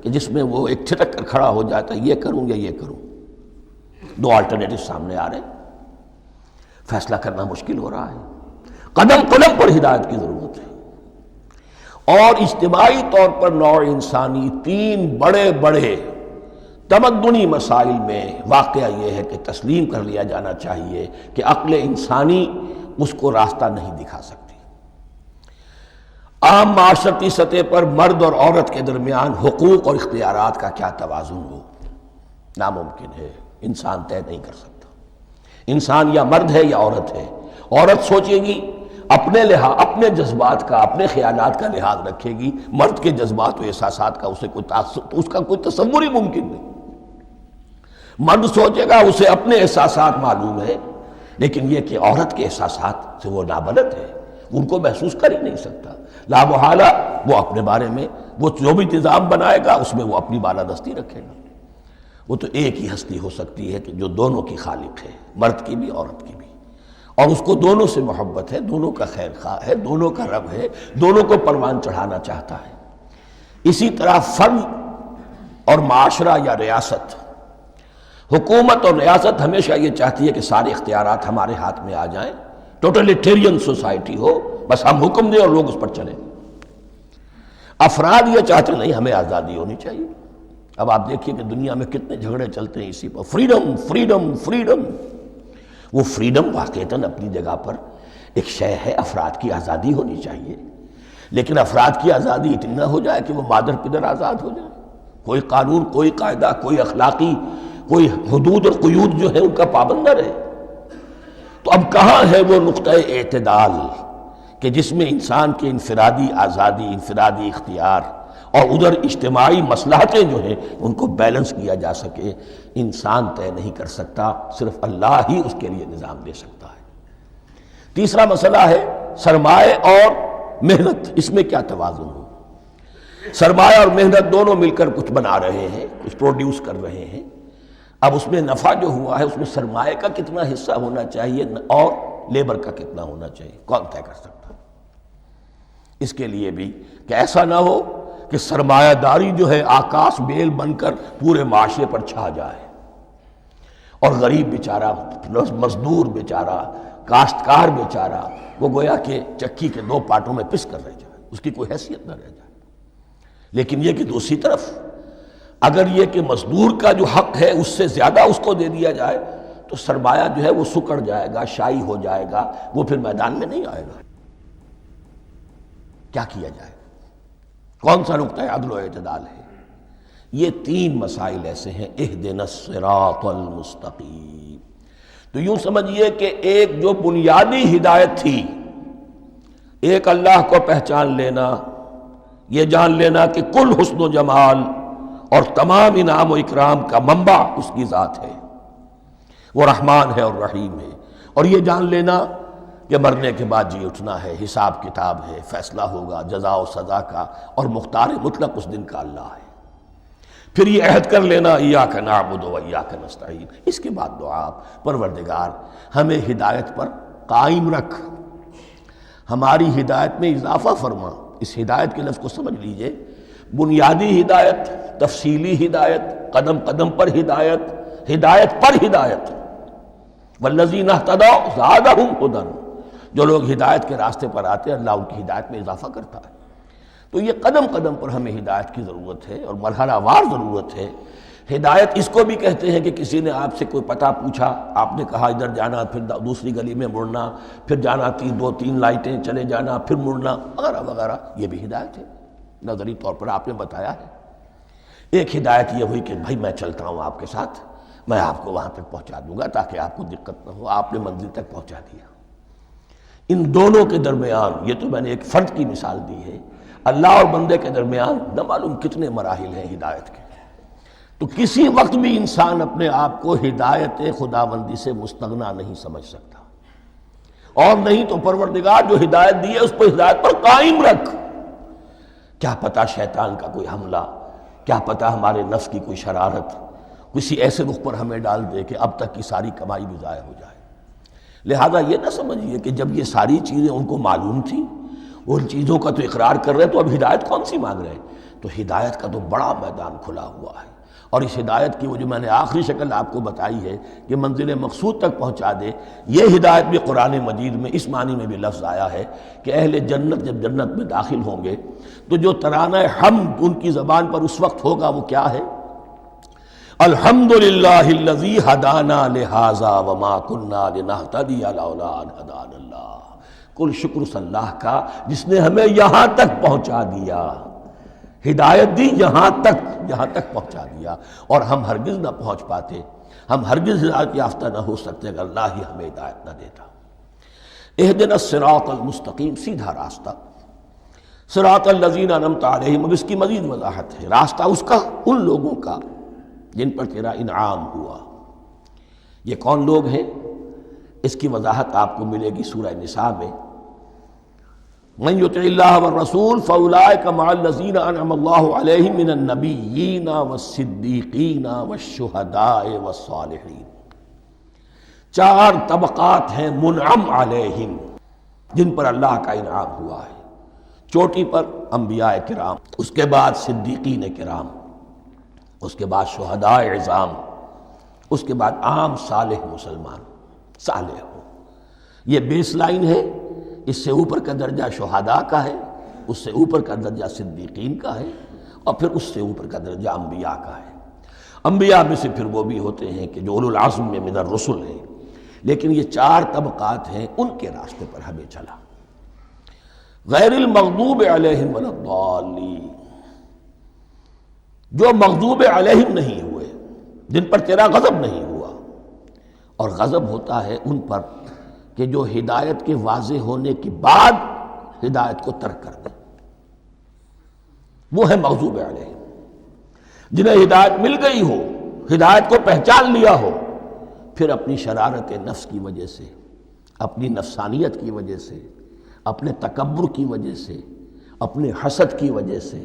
B: کہ جس میں وہ ایک چھٹک کر کھڑا ہو جاتا ہے، یہ کروں یا یہ کروں، دو آلٹرنیٹو سامنے آ رہے ہیں، فیصلہ کرنا مشکل ہو رہا ہے، قدم قدم پر ہدایت کی ضرورت ہے۔ اور اجتماعی طور پر نوع انسانی تین بڑے بڑے تمدنی مسائل میں واقعہ یہ ہے کہ تسلیم کر لیا جانا چاہیے کہ عقل انسانی اس کو راستہ نہیں دکھا سکتی۔ عام معاشرتی سطح پر مرد اور عورت کے درمیان حقوق اور اختیارات کا کیا توازن ہو، ناممکن ہے، انسان طے نہیں کر سکتا۔ انسان یا مرد ہے یا عورت ہے، عورت سوچے گی اپنے لحاظ، اپنے جذبات کا، اپنے خیالات کا لحاظ رکھے گی، مرد کے جذبات و احساسات کا اسے کوئی اس کا کوئی تصور ہی ممکن نہیں۔ مرد سوچے گا اسے اپنے احساسات معلوم ہے، لیکن یہ کہ عورت کے احساسات سے وہ نابلد ہے، ان کو محسوس کر ہی نہیں سکتا، لا محالہ وہ اپنے بارے میں وہ جو بھی نظام بنائے گا اس میں وہ اپنی بالادستی رکھے گا۔ وہ تو ایک ہی ہستی ہو سکتی ہے کہ جو دونوں کی خالق ہے، مرد کی بھی عورت کی بھی، اور اس کو دونوں سے محبت ہے، دونوں کا خیر خواہ ہے، دونوں کا رب ہے، دونوں کو پروان چڑھانا چاہتا ہے۔ اسی طرح فرد اور معاشرہ یا ریاست، حکومت اور ریاست ہمیشہ یہ چاہتی ہے کہ سارے اختیارات ہمارے ہاتھ میں آ جائیں، ٹوٹلیٹیرین سوسائٹی ہو، بس ہم حکم دیں اور لوگ اس پر چلیں۔ افراد یہ چاہتے نہیں، ہمیں آزادی ہونی چاہیے۔ اب آپ دیکھیے کہ دنیا میں کتنے جھگڑے چلتے ہیں اسی پر، فریڈم فریڈم فریڈم۔ وہ فریڈم واقعتاً اپنی جگہ پر ایک شے ہے، افراد کی آزادی ہونی چاہیے، لیکن افراد کی آزادی اتنی نہ ہو جائے کہ وہ مادر پدر آزاد ہو جائے، کوئی قانون، کوئی قاعدہ، کوئی اخلاقی کوئی حدود اور قیود جو ہے ان کا پابند نہ رہے۔ تو اب کہاں ہے وہ نقطہ اعتدال کہ جس میں انسان کی انفرادی آزادی، انفرادی اختیار اور ادھر اجتماعی مصلحتیں جو ہیں ان کو بیلنس کیا جا سکے؟ انسان طے نہیں کر سکتا، صرف اللہ ہی اس کے لیے نظام دے سکتا ہے۔ تیسرا مسئلہ ہے سرمایہ اور محنت، اس میں کیا توازن ہو؟ سرمایہ اور محنت دونوں مل کر کچھ بنا رہے ہیں، کچھ پروڈیوس کر رہے ہیں۔ اب اس میں نفع جو ہوا ہے اس میں سرمایہ کا کتنا حصہ ہونا چاہیے اور لیبر کا کتنا ہونا چاہیے، کون طے کر سکتا؟ اس کے لیے بھی کہ ایسا نہ ہو کہ سرمایہ داری جو ہے آکاش بیل بن کر پورے معاشرے پر چھا جائے، اور غریب بیچارہ، مزدور بیچارہ، کاشتکار بیچارہ وہ گویا کہ چکی کے دو پارٹوں میں پس کر رہ جائے، اس کی کوئی حیثیت نہ رہ جائے۔ لیکن یہ کہ دوسری طرف اگر یہ کہ مزدور کا جو حق ہے اس سے زیادہ اس کو دے دیا جائے تو سرمایہ جو ہے وہ سکڑ جائے گا، شائی ہو جائے گا، وہ پھر میدان میں نہیں آئے گا۔ کیا کیا جائے؟ کون سا نقطہ عدل و اعتدال ہے؟ یہ تین مسائل ایسے ہیں، اہدنا الصراط المستقیم۔ تو یوں سمجھیے کہ ایک جو بنیادی ہدایت تھی، ایک اللہ کو پہچان لینا، یہ جان لینا کہ کل حسن و جمال اور تمام انعام و اکرام کا منبع اس کی ذات ہے، وہ رحمان ہے اور رحیم ہے، اور یہ جان لینا کہ مرنے کے بعد جی اٹھنا ہے، حساب کتاب ہے، فیصلہ ہوگا جزا و سزا کا، اور مختار مطلق اس دن کا اللہ ہے۔ پھر یہ عہد کر لینا ایاک نعبد و ایاک نستعین۔ اس کے بعد دعا، پروردگار ہمیں ہدایت پر قائم رکھ، ہماری ہدایت میں اضافہ فرما۔ اس ہدایت کے لفظ کو سمجھ لیجئے، بنیادی ہدایت، تفصیلی ہدایت، قدم قدم پر ہدایت، ہدایت پر ہدایت۔ والذین اہتدوا زادہم ھدی، جو لوگ ہدایت کے راستے پر آتے ہیں اللہ ان کی ہدایت میں اضافہ کرتا ہے۔ تو یہ قدم قدم پر ہمیں ہدایت کی ضرورت ہے اور مرحلہ وار ضرورت ہے۔ ہدایت اس کو بھی کہتے ہیں کہ کسی نے آپ سے کوئی پتہ پوچھا، آپ نے کہا ادھر جانا، پھر دوسری گلی میں مڑنا، پھر جانا دو تین لائٹیں چلے جانا، پھر مڑنا، وغیرہ وغیرہ، یہ بھی ہدایت ہے، نظری طور پر آپ نے بتایا ہے۔ ایک ہدایت یہ ہوئی کہ بھائی میں چلتا ہوں آپ کے ساتھ، میں آپ کو وہاں تک پہنچا دوں گا تاکہ آپ کو دقت نہ ہو، آپ نے منزل تک پہنچا دیا۔ ان دونوں کے درمیان، یہ تو میں نے ایک فرد کی مثال دی ہے، اللہ اور بندے کے درمیان نہ معلوم کتنے مراحل ہیں ہدایت کے۔ تو کسی وقت بھی انسان اپنے آپ کو ہدایت خداوندی سے مستغنا نہیں سمجھ سکتا، اور نہیں تو پروردگار جو ہدایت دی ہے اس پر ہدایت پر قائم رکھ۔ کیا پتہ شیطان کا کوئی حملہ کیا پتہ ہمارے نفس کی کوئی شرارت کسی ایسے رخ پر ہمیں ڈال دے کہ اب تک کی ساری کمائی بھی ضائع ہو جائے۔ لہذا یہ نہ سمجھیے کہ جب یہ ساری چیزیں ان کو معلوم تھیں، ان چیزوں کا تو اقرار کر رہے تو اب ہدایت کون سی مانگ رہے ہیں؟ تو ہدایت کا تو بڑا میدان کھلا ہوا ہے، اور اس ہدایت کی وہ جو میں نے آخری شکل آپ کو بتائی ہے کہ منزل مقصود تک پہنچا دے، یہ ہدایت بھی قرآن مجید میں اس معنی میں بھی لفظ آیا ہے کہ اہل جنت جب جنت میں داخل ہوں گے تو جو ترانہ حمد ان کی زبان پر اس وقت ہوگا وہ کیا ہے؟ الحمدللہ الذی ہدانا لہذا وما کننا لنہتدی لولا ان ہدانا اللہ، کل شکر اس اللہ کا جس نے ہمیں یہاں تک پہنچا دیا، ہدایت دی یہاں تک پہنچا دیا، اور ہم ہرگز نہ پہنچ پاتے، ہم ہرگز ہدایت یافتہ نہ ہو سکتے اگر اللہ ہی ہمیں ہدایت نہ دیتا۔ اہدنا الصراط المستقیم، سیدھا راستہ، صراط الذین انعمت علیہم، اب اس کی مزید وضاحت ہے، راستہ اس کا ان لوگوں کا جن پر تیرا انعام ہوا۔ یہ کون لوگ ہیں؟ اس کی وضاحت آپ کو ملے گی سورہ نساء میں، من یطع اللہ والرسول فاولئک مع الذین انعم اللہ علیہم من النبیین والصدیقین والشہداء والصالحین۔ چار طبقات ہیں منعم علیہم جن پر اللہ کا انعام ہوا ہے۔ چوٹی پر انبیاء کرام، اس کے بعد صدیقین کرام، اس کے بعد شہداء عظام، اس کے بعد عام صالح مسلمان، صالح ہو۔ یہ بیس لائن ہے، اس سے اوپر کا درجہ شہداء کا ہے، اس سے اوپر کا درجہ صدیقین کا ہے، اور پھر اس سے اوپر کا درجہ انبیاء کا ہے۔ انبیاء میں سے پھر وہ بھی ہوتے ہیں کہ جو اولو العزم میں من الرسل ہیں، لیکن یہ چار طبقات ہیں، ان کے راستے پر ہمیں چلا۔ غیر المغضوب علیہم ولا الضالین، جو مغضوب علیہم نہیں ہوئے، جن پر تیرا غضب نہیں ہوا، اور غضب ہوتا ہے ان پر کہ جو ہدایت کے واضح ہونے کے بعد ہدایت کو ترک کر دیں، وہ ہے مغضوب علیہم۔ جنہیں ہدایت مل گئی ہو، ہدایت کو پہچان لیا ہو، پھر اپنی شرارت نفس کی وجہ سے، اپنی نفسانیت کی وجہ سے، اپنے تکبر کی وجہ سے، اپنے حسد کی وجہ سے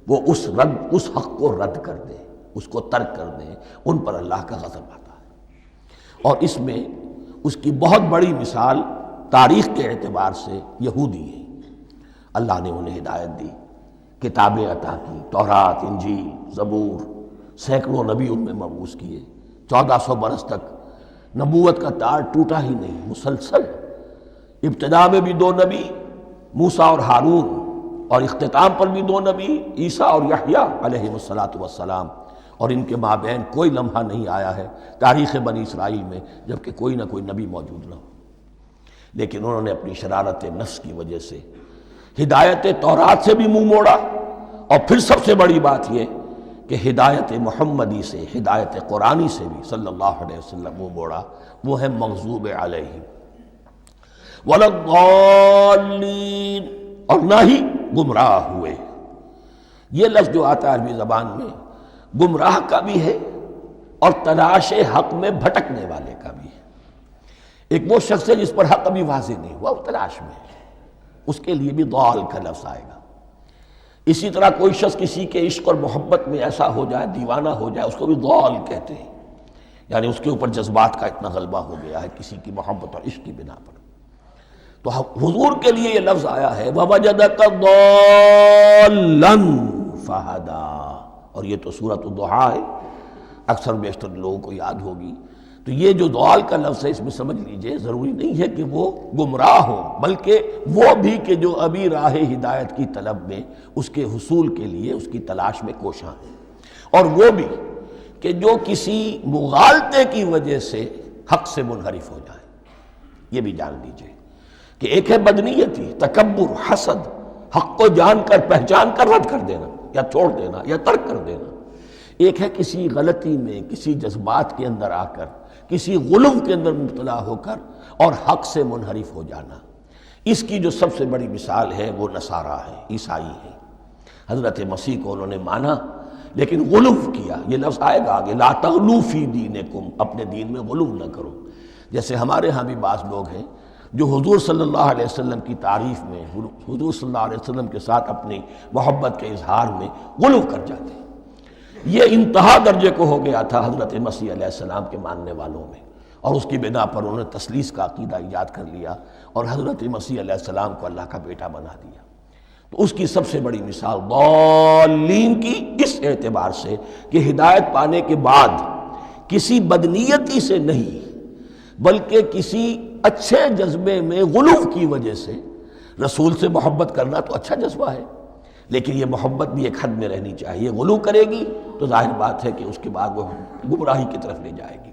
B: وہ اس حق کو رد کر دیں، اس کو ترک کر دیں، ان پر اللہ کا غضب آتا ہے۔ اور اس میں اس کی بہت بڑی مثال تاریخ کے اعتبار سے یہودی ہیں۔ اللہ نے انہیں ہدایت دی، کتابیں عطا کی، تورات، انجیل، زبور، سینکڑوں نبی ان میں مبعوث کیے، 1400 برس تک نبوت کا تار ٹوٹا ہی نہیں، مسلسل۔ ابتدا میں بھی 2 نبی، موسیٰ اور ہارون، اور اختتام پر بھی 2 نبی، عیسیٰ اور یحییٰ علیہ السلام، اور ان کے مابین کوئی لمحہ نہیں آیا ہے تاریخ بنی اسرائیل میں جبکہ کوئی نہ کوئی نبی موجود نہ ہو۔ لیکن انہوں نے اپنی شرارت نفس کی وجہ سے ہدایت تورات سے بھی منہ موڑا، اور پھر سب سے بڑی بات یہ کہ ہدایت محمدی سے، ہدایت قرآنی سے بھی صلی اللہ علیہ وسلم منہ موڑا، وہ ہے مغضوب علیہم ولا الضالین، اور نہ ہی گمراہ ہوئے۔ یہ لفظ جو آتا ہے عربی زبان میں، گمراہ کا بھی ہے اور تلاش حق میں بھٹکنے والے کا بھی ہے۔ ایک وہ شخص ہے جس پر حق ابھی واضح نہیں ہوا، وہ تلاش میں ہے، اس کے لیے بھی ضال کا لفظ آئے گا۔ اسی طرح کوئی شخص کسی کے عشق اور محبت میں ایسا ہو جائے، دیوانہ ہو جائے، اس کو بھی ضال کہتے ہیں، یعنی اس کے اوپر جذبات کا اتنا غلبہ ہو گیا ہے کسی کی محبت اور عشق کی بنا پر۔ تو حضور کے لیے یہ لفظ آیا ہے وَوَجَدَكَ ضَالًّا فَهَدَىٰ، اور یہ تو سورۃ الضحیٰ ہے، اکثر بیشتر لوگوں کو یاد ہوگی۔ تو یہ جو ضال کا لفظ ہے، اس میں سمجھ لیجئے ضروری نہیں ہے کہ وہ گمراہ ہو، بلکہ وہ بھی کہ جو ابھی راہ ہدایت کی طلب میں، اس کے حصول کے لیے اس کی تلاش میں کوشاں ہیں، اور وہ بھی کہ جو کسی مغالطے کی وجہ سے حق سے منحرف ہو جائے۔ یہ بھی جان لیجئے کہ ایک ہے بدنیتی، تکبر، حسد، حق کو جان کر پہچان کر رد کر دینا یا چھوڑ دینا یا ترک کر دینا۔ ایک ہے کسی غلطی میں، کسی جذبات کے اندر آ کر، کسی غلو کے اندر مبتلا ہو کر اور حق سے منحرف ہو جانا۔ اس کی جو سب سے بڑی مثال ہے وہ نصارہ ہے، عیسائی ہے۔ حضرت مسیح کو انہوں نے مانا لیکن غلو کیا، یہ لفظ آئے گا آگے، لا تغلو فی دینکم، اپنے دین میں غلو نہ کرو۔ جیسے ہمارے ہاں بھی بعض لوگ ہیں جو حضور صلی اللہ علیہ وسلم کی تعریف میں، حضور صلی اللہ علیہ وسلم کے ساتھ اپنی محبت کے اظہار میں غلو کر جاتے ہیں۔ یہ انتہا درجے کو ہو گیا تھا حضرت مسیح علیہ السلام کے ماننے والوں میں، اور اس کی بنا پر انہوں نے تثلیث کا عقیدہ ایجاد کر لیا اور حضرت مسیح علیہ السلام کو اللہ کا بیٹا بنا دیا۔ تو اس کی سب سے بڑی مثال ضالین کی اس اعتبار سے کہ ہدایت پانے کے بعد کسی بدنیتی سے نہیں بلکہ کسی اچھے جذبے میں غلو کی وجہ سے رسول سے محبت کرنا تو اچھا جذبہ ہے، لیکن یہ محبت بھی ایک حد میں رہنی چاہیے۔ غلو کرے گی تو ظاہر بات ہے کہ اس کے بعد وہ گمراہی کی طرف لے جائے گی۔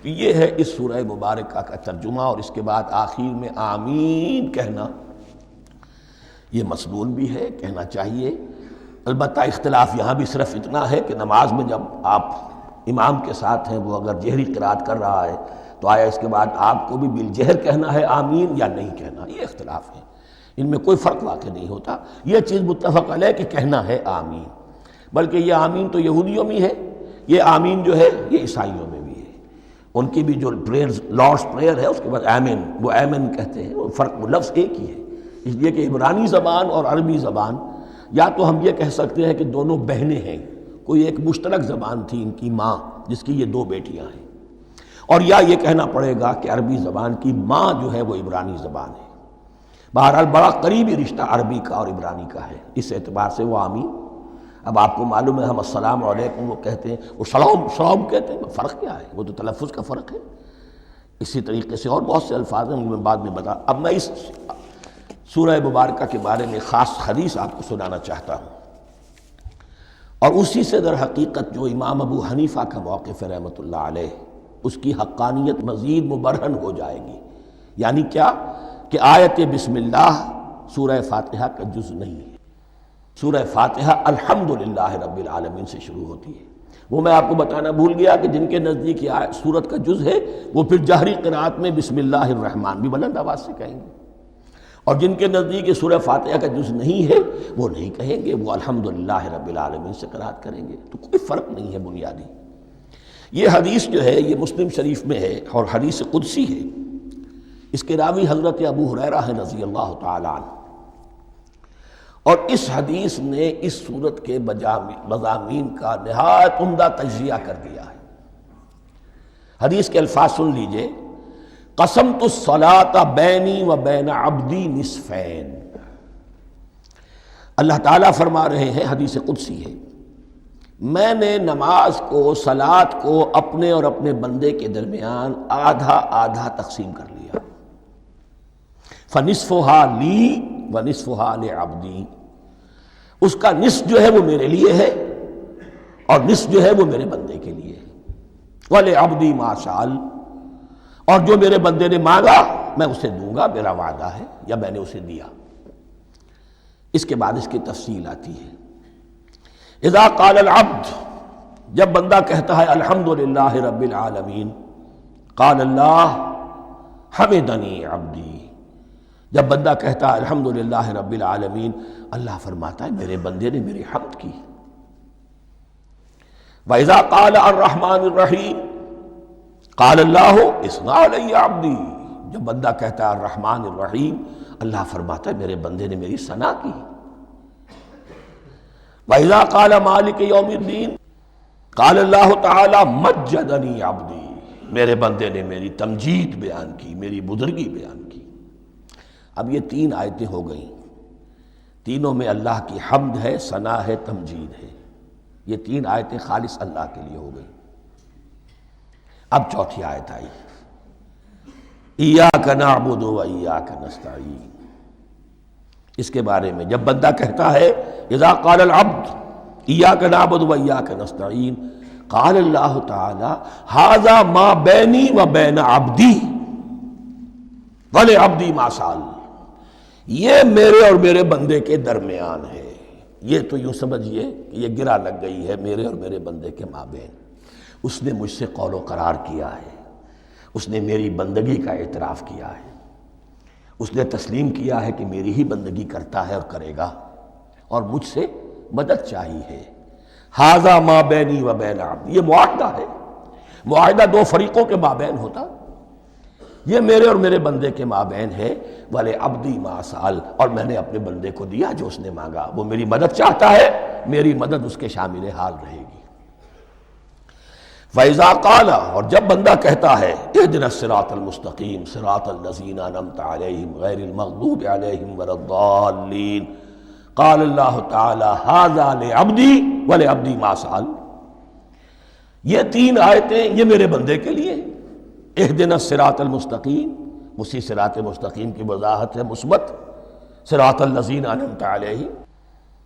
B: تو یہ ہے اس سورہ مبارکہ کا ترجمہ، اور اس کے بعد آخر میں آمین کہنا یہ مسنون بھی ہے، کہنا چاہیے۔ البتہ اختلاف یہاں بھی صرف اتنا ہے کہ نماز میں جب آپ امام کے ساتھ ہیں، وہ اگر جہری قرات کر رہا ہے تو آیا اس کے بعد آپ کو بھی بالجہر کہنا ہے آمین یا نہیں کہنا، یہ اختلاف ہے، ان میں کوئی فرق واقع نہیں ہوتا۔ یہ چیز متفق علیہ کہ کہنا ہے آمین، بلکہ یہ آمین تو یہودیوں میں ہے، یہ آمین جو ہے یہ عیسائیوں میں بھی ہے۔ ان کی بھی جو پریئر لارڈس پریئر ہے اس کے بعد آمین، وہ آمین کہتے ہیں، وہ فرق وہ لفظ ایک ہی ہے، اس لیے کہ عبرانی زبان اور عربی زبان یا تو ہم یہ کہہ سکتے ہیں کہ دونوں بہنیں ہیں، کوئی ایک مشترک زبان تھی ان کی ماں جس کی یہ دو بیٹیاں ہیں، اور یا یہ کہنا پڑے گا کہ عربی زبان کی ماں جو ہے وہ عبرانی زبان ہے۔ بہرحال بڑا قریبی رشتہ عربی کا اور عبرانی کا ہے، اس اعتبار سے وہ آمین۔ اب آپ کو معلوم ہے ہم السلام علیکم وہ کہتے ہیں، وہ سلام کہتے ہیں، فرق کیا ہے؟ وہ تو تلفظ کا فرق ہے۔ اسی طریقے سے اور بہت سے الفاظ ہیں، میں بعد میں بتا۔ اب میں اس سورہ مبارکہ کے بارے میں خاص حدیث آپ کو سنانا چاہتا ہوں، اور اسی سے در حقیقت جو امام ابو حنیفہ کا موقف ہے رحمۃ اللہ علیہ، اس کی حقانیت مزید مبرہن ہو جائے گی۔ یعنی کیا کہ آیت بسم اللہ سورہ فاتحہ کا جز نہیں ہے، سورہ فاتحہ الحمدللہ رب العالمین سے شروع ہوتی ہے۔ وہ میں آپ کو بتانا بھول گیا کہ جن کے نزدیک یہ سورت کا جز ہے وہ پھر جہری قرات میں بسم اللہ الرحمن بھی بلند آواز سے کہیں گے، اور جن کے نزدیک یہ سورہ فاتحہ کا جز نہیں ہے وہ نہیں کہیں گے، وہ الحمدللہ رب العالمین سے قرات کریں گے۔ تو کوئی فرق نہیں ہے بنیادی۔ یہ حدیث جو ہے یہ مسلم شریف میں ہے اور حدیث قدسی ہے، اس کے راوی حضرت ابو ہریرہ ہیں رضی اللہ تعالی عنہ، اور اس حدیث نے اس سورت کے مضامین کا نہایت عمدہ تجزیہ کر دیا ہے۔ حدیث کے الفاظ سن لیجئے، قسمت الصلاۃ بینی و بین عبدی نصفین۔ اللہ تعالیٰ فرما رہے ہیں، حدیث قدسی ہے، میں نے نماز کو، صلاۃ کو اپنے اور اپنے بندے کے درمیان آدھا آدھا تقسیم کر لیا، فنصفها لی ونصفها لعبدی، اس کا نصف جو ہے وہ میرے لیے ہے اور نصف جو ہے وہ میرے بندے کے لیے ہے، ولعبدی ما سأل، اور جو میرے بندے نے مانگا میں اسے دوں گا، میرا وعدہ ہے یا میں نے اسے دیا۔ اس کے بعد اس کی تفصیل آتی ہے، اذا قال العبد، جب بندہ کہتا ہے الحمدللہ رب العالمین، قال اللہ حمدنی عبدی، جب بندہ کہتا ہے الحمدللہ رب العالمین، اللہ فرماتا ہے میرے بندے نے میری حمد کی۔ وَإِذَا قَالَ الرَّحْمَنُ الرَّحِيمُ قَالَ اللَّهُ اثْنَى عَلَيَّ عَبْدِي، جب بندہ کہتا ہے الرحمن الرحیم، اللہ فرماتا ہے میرے بندے نے میری ثنا کی۔ وَإِذَا قَالَ مَالِكِ يَوْمِ الدِّينِ قَالَ اللَّهُ تَعَالَى مَجَّدَنِي عَبْدِي، میرے بندے نے میری تمجید بیان کی، میری بزرگی بیان کی۔ اب یہ تین آیتیں ہو گئیں، تینوں میں اللہ کی حمد ہے، ثنا ہے، تمجید ہے، یہ تین آیتیں خالص اللہ کے لیے ہو گئیں۔ اب چوتھی آیت آئی، ایاک نعبد و ایاک نستعین، اس کے بارے میں جب بندہ کہتا ہے اذا قال العبد ایاک نعبد و ایاک نستعین، قال اللہ تعالی ھذا ما بینی و بین عبدی ولعبدی ما سأل، یہ میرے اور میرے بندے کے درمیان ہے۔ یہ تو یوں سمجھیے کہ یہ گرہ لگ گئی ہے میرے اور میرے بندے کے مابین، اس نے مجھ سے قول و قرار کیا ہے، اس نے میری بندگی کا اعتراف کیا ہے، اس نے تسلیم کیا ہے کہ میری ہی بندگی کرتا ہے اور کرے گا، اور مجھ سے مدد چاہیے ہے۔ ھذا ما بینی و بین عبدی، یہ معاہدہ ہے، معاہدہ دو فریقوں کے مابین ہوتا، یہ میرے اور میرے بندے کے مابین ہے۔ وَلِعَبْدِي مَا سَأَلَ، اور میں نے اپنے بندے کو دیا جو اس نے مانگا، وہ میری مدد چاہتا ہے، میری مدد اس کے شامل حال رہے گی۔ فَإِذَا قَالَ، اور جب بندہ کہتا ہے اهْدِنَا الصِّرَاطَ الْمُسْتَقِيمَ صِرَاطَ الَّذِينَ أَنْعَمْتَ عَلَيْهِمْ غَيْرِ الْمَغْضُوبِ عَلَيْهِمْ وَلَا الضَّالِّينَ، قَالَ اللَّهُ تَعَالَى هَذَا لِعَبْدِي وَلِعَبْدِي مَا سَأَلَ، یہ تین آیتیں یہ میرے بندے کے لیے، اهْدِنَا الصِّرَاطَ الْمُسْتَقِيمَ، اسی صراط مستقیم کی وضاحت ہے مثبت، صراط الذین انعمت علیہم،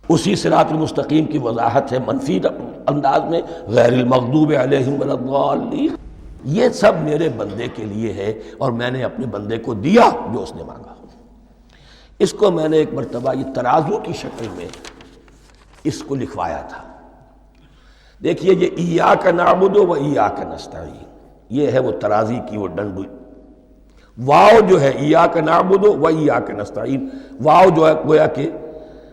B: اسی صراط المستقیم کی وضاحت ہے منفی انداز میں، غیر المغضوب علیہم ولا الضالین۔ یہ سب میرے بندے کے لیے ہے اور میں نے اپنے بندے کو دیا جو اس نے مانگا۔ اس کو میں نے ایک مرتبہ یہ ترازو کی شکل میں اس کو لکھوایا تھا۔ دیکھیے یہ ایاک نعبد و ایاک نستعین، یہ ہے وہ ترازی کی وہ ڈنڈ، واو جو ہے ایاک نعبد و ایاک نستعین، واو جو ہے گویا کہ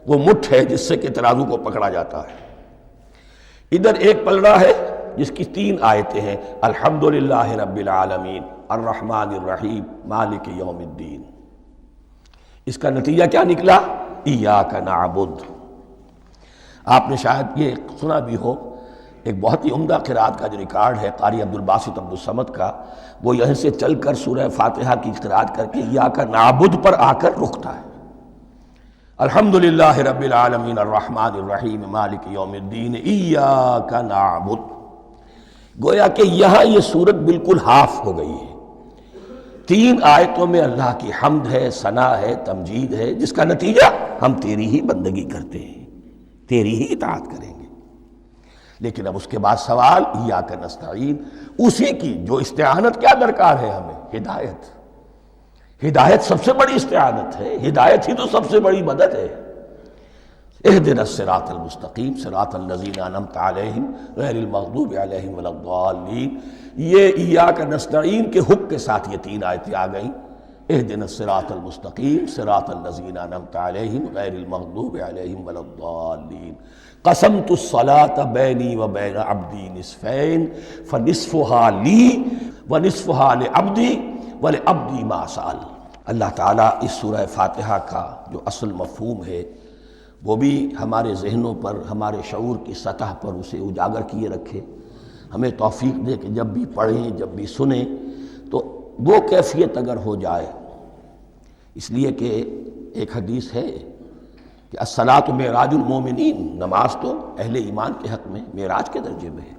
B: وہ مٹھ ہے جس سے کہ ترازو کو پکڑا جاتا ہے۔ ادھر ایک پلڑا ہے جس کی تین آیتیں ہیں، الحمدللہ رب العالمین الرحمن الرحیم مالک یوم الدین۔ اس کا نتیجہ کیا نکلا؟ ایاک نعبد۔ آپ نے شاید یہ سنا بھی ہو، ایک بہت ہی عمدہ قرات کا جو ریکارڈ ہے قاری عبدالباسط عبدالصمد کا، وہ یہیں سے چل کر سورہ فاتحہ کی قرات کر کے ایاک نعبد پر آ کر رکتا ہے، الحمدللہ رب العالمین الرحمن الرحیم مالک یوم الدین ایاک نعبد۔ گویا کہ یہاں یہ صورت بالکل ہاف ہو گئی ہے، تین آیتوں میں اللہ کی حمد ہے، ثنا ہے، تمجید ہے، جس کا نتیجہ ہم تیری ہی بندگی کرتے ہیں، تیری ہی اطاعت کریں گے۔ لیکن اب اس کے بعد سوال ایاک نستعین، اسی کی جو استعانت کیا درکار ہے ہمیں؟ ہدایت۔ ہدایت سب سے بڑی استعانت ہے، ہدایت ہی تو سب سے بڑی مدد ہے۔ اهدنا الصراط المستقیم صراط الذین انعمت علیہم غیر المغضوب علیہم ولا الضالین، یہ ایاک نستعین کے حق کے ساتھ یہ تین آیتیں آ گئیں، اهدنا الصراط المستقیم صراط الذین انعمت علیہم غیر المغضوب علیہم ولا الضالین، قسمت الصلاة بینی و بین عبدی نصفین فنصفها لی ونصفها لعبدی وَلِعَبْدِي مَا سَأَلَ۔ اللہ تعالیٰ اس سورہ فاتحہ کا جو اصل مفہوم ہے وہ بھی ہمارے ذہنوں پر، ہمارے شعور کی سطح پر اسے اجاگر کیے رکھے، ہمیں توفیق دے کہ جب بھی پڑھیں، جب بھی سنیں تو وہ کیفیت اگر ہو جائے، اس لیے کہ ایک حدیث ہے کہ الصلاۃ معراج المومنین، نماز تو اہل ایمان کے حق میں معراج کے درجے میں ہے۔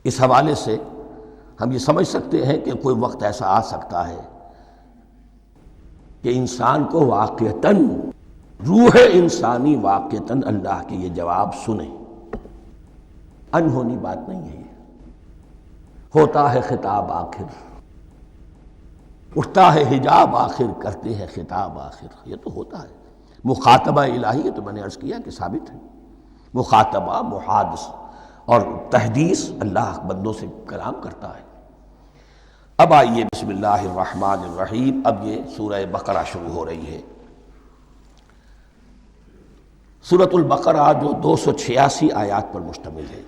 B: اس حوالے سے ہم یہ سمجھ سکتے ہیں کہ کوئی وقت ایسا آ سکتا ہے کہ انسان کو واقعتاً، روح انسانی واقعتاً اللہ کے یہ جواب سنے، انہونی بات نہیں ہے یہ، ہوتا ہے خطاب آخر، اٹھتا ہے حجاب آخر، کرتے ہیں خطاب آخر، یہ تو ہوتا ہے۔ مخاطبہ الہی، یہ تو میں نے عرض کیا کہ ثابت ہے، مخاطبہ، محادث اور تحدیث، اللہ بندوں سے کلام کرتا ہے۔ اب آئیے بسم اللہ الرحمن الرحیم، اب یہ سورہ بقرہ شروع ہو رہی ہے۔ سورۃ البقرہ جو 286 آیات پر مشتمل ہے،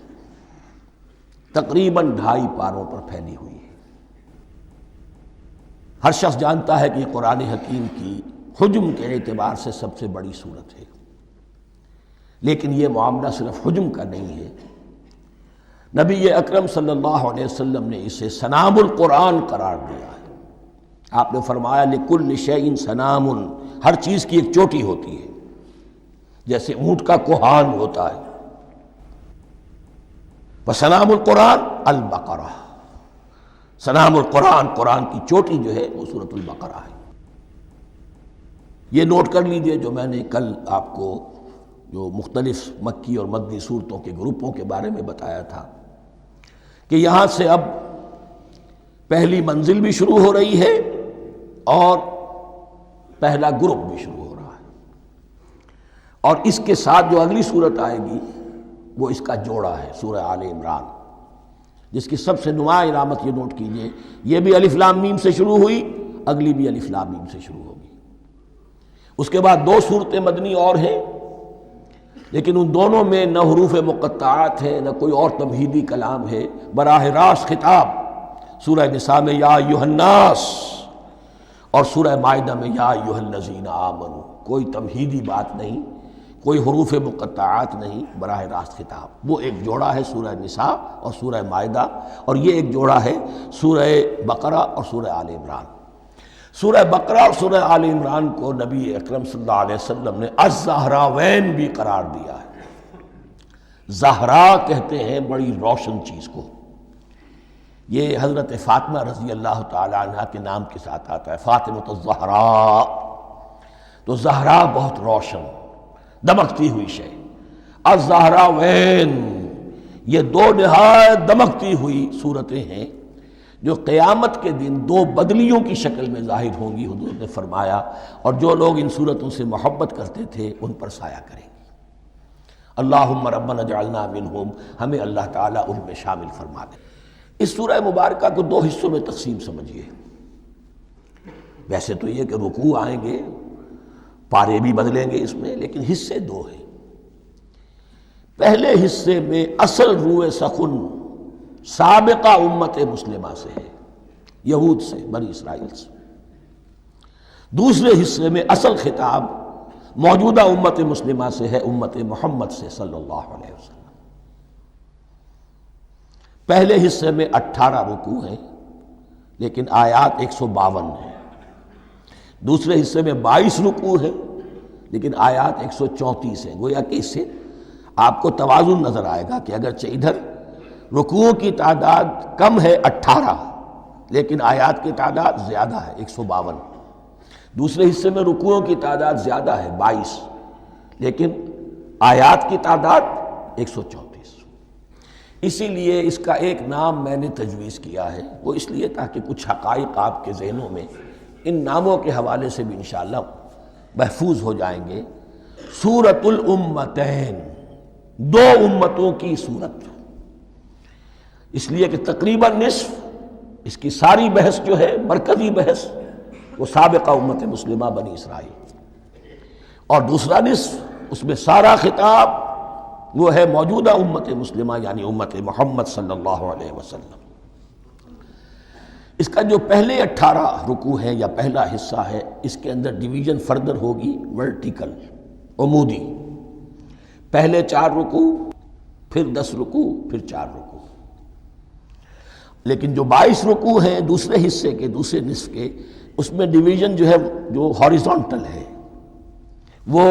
B: تقریباً 2.5 پاروں پر پھیلی ہوئی ہے۔ ہر شخص جانتا ہے کہ یہ قرآن حکیم کی حجم کے اعتبار سے سب سے بڑی سورت ہے، لیکن یہ معاملہ صرف حجم کا نہیں ہے۔ نبی اکرم صلی اللہ علیہ وسلم نے اسے سنام القرآن قرار دیا ہے۔ آپ نے فرمایا لکل شیء سنام، ہر چیز کی ایک چوٹی ہوتی ہے، جیسے اونٹ کا کوہان ہوتا ہے۔ وسنام القرآن البقرہ، سنام القرآن، قرآن کی چوٹی جو ہے وہ سورۃ البقرہ ہے۔ یہ نوٹ کر لیجئے جو میں نے کل آپ کو جو مختلف مکی اور مدنی صورتوں کے گروپوں کے بارے میں بتایا تھا کہ یہاں سے اب پہلی منزل بھی شروع ہو رہی ہے اور پہلا گروپ بھی شروع ہو رہا ہے، اور اس کے ساتھ جو اگلی صورت آئے گی وہ اس کا جوڑا ہے، سورہ آل عمران، جس کی سب سے نمایاں علامت یہ نوٹ کیجئے، یہ بھی الف لام میم سے شروع ہوئی، اگلی بھی الف لام میم سے شروع ہوگی۔ اس کے بعد 2 صورتیں مدنی اور ہیں، لیکن ان دونوں میں نہ حروف مقطعات ہے، نہ کوئی اور تمہیدی کلام ہے، براہ راست خطاب سورہ نساء میں یا ایھا الناس اور سورہ مائدہ میں یا ایھا الذین آمنوا، کوئی تمہیدی بات نہیں کوئی حروف مقطعات نہیں، براہ راست خطاب۔ وہ ایک جوڑا ہے سورہ نساء اور سورہ مائدہ، اور یہ ایک جوڑا ہے سورہ بقرہ اور سورہ آل عمران۔ سورہ بقرہ اور سورہ آل عمران کو نبی اکرم صلی اللہ علیہ وسلم نے الزہراوین بھی قرار دیا ہے۔ زہرا کہتے ہیں بڑی روشن چیز کو، یہ حضرت فاطمہ رضی اللہ تعالی عنہ کے نام کے ساتھ آتا ہے، فاطمۃ الزہراء، تو زہرا بہت روشن دمکتی ہوئی شے۔ الزہراوین، یہ دو نہایت دمکتی ہوئی صورتیں ہیں جو قیامت کے دن دو بدلیوں کی شکل میں ظاہر ہوں گی، حضور نے فرمایا، اور جو لوگ ان صورتوں سے محبت کرتے تھے ان پر سایہ کریں گی۔ اللہم ربنا اجعلنا منہم، ہمیں اللہ تعالیٰ ان میں شامل فرما دے۔ اس سورہ مبارکہ کو دو حصوں میں تقسیم سمجھیے۔ ویسے تو یہ کہ رکوع آئیں گے، پارے بھی بدلیں گے اس میں، لیکن حصے دو ہیں۔ پہلے حصے میں اصل روح سخن سابقہ امت مسلمہ سے ہے، یہود سے، بنی اسرائیل سے۔ دوسرے حصے میں اصل خطاب موجودہ امت مسلمہ سے ہے، امت محمد سے صلی اللہ علیہ وسلم۔ پہلے حصے میں 18 رکوع ہیں لیکن آیات 152 ہیں۔ دوسرے حصے میں 22 رکوع ہیں لیکن آیات 134 ہیں۔ گویا کہ اس سے آپ کو توازن نظر آئے گا کہ اگرچہ ادھر رکوعوں کی تعداد کم ہے 18 لیکن آیات کی تعداد زیادہ ہے 152۔ دوسرے حصے میں رکوعوں کی تعداد زیادہ ہے 22 لیکن آیات کی تعداد 134۔ اسی لیے اس کا ایک نام میں نے تجویز کیا ہے، وہ اس لیے تاکہ کچھ حقائق آپ کے ذہنوں میں ان ناموں کے حوالے سے بھی انشاءاللہ محفوظ ہو جائیں گے۔ سورۃ الامتین، دو امتوں کی صورت، اس لیے کہ تقریباً نصف اس کی ساری بحث جو ہے، مرکزی بحث، وہ سابقہ امت مسلمہ بنی اسرائیل، اور دوسرا نصف اس میں سارا خطاب وہ ہے موجودہ امت مسلمہ یعنی امت محمد صلی اللہ علیہ وسلم۔ اس کا جو پہلے 18 رکوع ہیں یا پہلا حصہ ہے، اس کے اندر ڈویژن فردر ہوگی ورٹیکل، عمودی۔ پہلے 4 رکوع، پھر 10 رکوع، پھر 4 رکوع۔ لیکن جو 22 رکوع ہیں دوسرے حصے کے، دوسرے نصف کے، اس میں ڈویژن جو ہے جو ہاریزونٹل ہے، وہ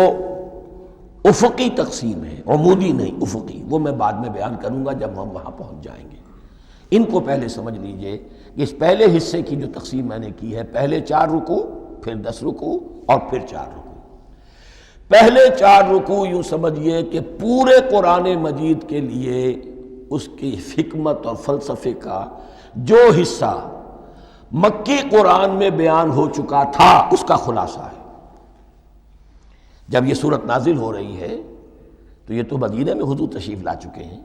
B: افقی تقسیم ہے، عمودی نہیں، افقی۔ وہ میں بعد میں بیان کروں گا جب ہم وہاں پہنچ جائیں گے۔ ان کو پہلے سمجھ لیجئے کہ اس پہلے حصے کی جو تقسیم میں نے کی ہے، پہلے 4 رکوع، پھر 10 رکوع اور پھر 4 رکوع۔ پہلے 4 رکوع یوں سمجھیے کہ پورے قرآن مجید کے لیے اس کی حکمت اور فلسفے کا جو حصہ مکی قرآن میں بیان ہو چکا تھا اس کا خلاصہ ہے۔ جب یہ صورت نازل ہو رہی ہے تو یہ تو مدینہ میں حضور تشریف لا چکے ہیں،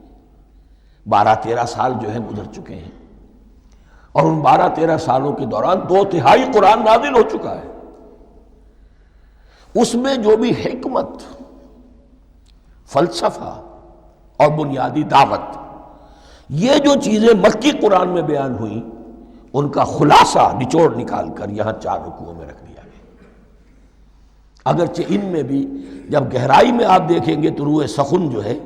B: 12-13 سال جو ہے گزر چکے ہیں، اور ان 12-13 سالوں کے دوران 2/3 قرآن نازل ہو چکا ہے۔ اس میں جو بھی حکمت، فلسفہ اور بنیادی دعوت، یہ جو چیزیں مکی قرآن میں بیان ہوئیں، ان کا خلاصہ نچوڑ نکال کر یہاں 4 رکوعوں میں رکھ دیا گیا۔ اگرچہ ان میں بھی جب گہرائی میں آپ دیکھیں گے تو روح سخن جو ہے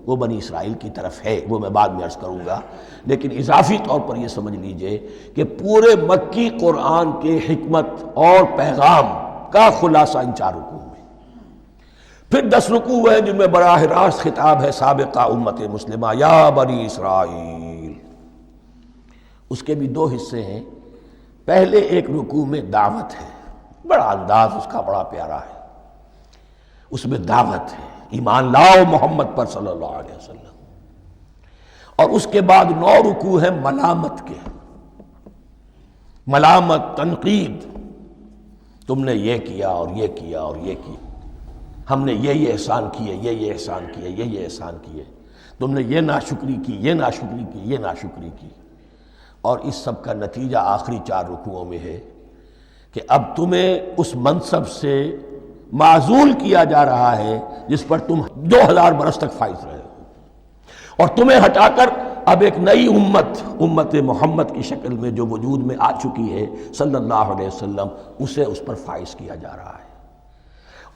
B: وہ بنی اسرائیل کی طرف ہے، وہ میں بعد میں عرض کروں گا، لیکن اضافی طور پر یہ سمجھ لیجئے کہ پورے مکی قرآن کے حکمت اور پیغام کا خلاصہ ان 4 رکوعوں میں۔ پھر 10 رکوع ہیں جن میں براہ راست خطاب ہے سابقہ امت مسلمہ، یا بنی اسرائیل۔ اس کے بھی 2 حصے ہیں۔ پہلے ایک رکوع میں دعوت ہے، بڑا انداز اس کا بڑا پیارا ہے، اس میں دعوت ہے، ایمان لاؤ محمد پر صلی اللہ علیہ وسلم۔ اور اس کے بعد 9 رکوع ہیں ملامت کے، ملامت، تنقید، تم نے یہ کیا اور یہ کیا اور یہ کیا، ہم نے یہ احسان کیے، یہ احسان کیے، یہ احسان کیے، تم نے یہ ناشکری کی، یہ ناشکری کی، یہ ناشکری کی۔ اور اس سب کا نتیجہ آخری 4 رکوعوں میں ہے کہ اب تمہیں اس منصب سے معزول کیا جا رہا ہے جس پر تم 2000 برس تک فائز رہے ہو، اور تمہیں ہٹا کر اب ایک نئی امت محمد کی شکل میں جو وجود میں آ چکی ہے صلی اللہ علیہ وسلم، اسے اس پر فائز کیا جا رہا ہے۔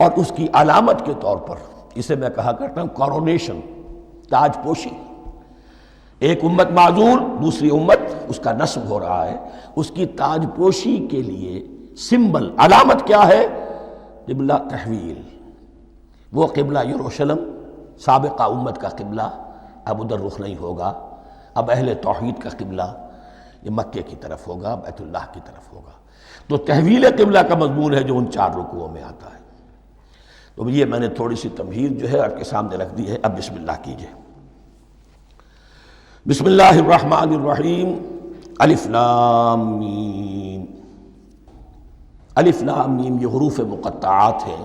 B: اور اس کی علامت کے طور پر اسے میں کہا کرتا ہوں کورونیشن، تاج پوشی۔ ایک امت معزول، دوسری امت اس کا نسب ہو رہا ہے، اس کی تاج پوشی کے لیے سمبل، علامت کیا ہے؟ قبلہ تحویل۔ وہ قبلہ یروشلم سابقہ امت کا قبلہ اب ادھر رخ نہیں ہوگا، اب اہل توحید کا قبلہ یہ مکے کی طرف ہوگا، بیت اللہ کی طرف ہوگا۔ تو تحویل قبلہ کا مضمون ہے جو ان 4 رکوعوں میں آتا ہے۔ تو یہ میں نے تھوڑی سی تمہید جو ہے آپ کے سامنے رکھ دی ہے۔ اب بسم اللہ کیجئے۔ بسم اللہ الرحمن الرحیم۔ الف لام میم۔ الف لام میم یہ حروف مقطعات ہیں،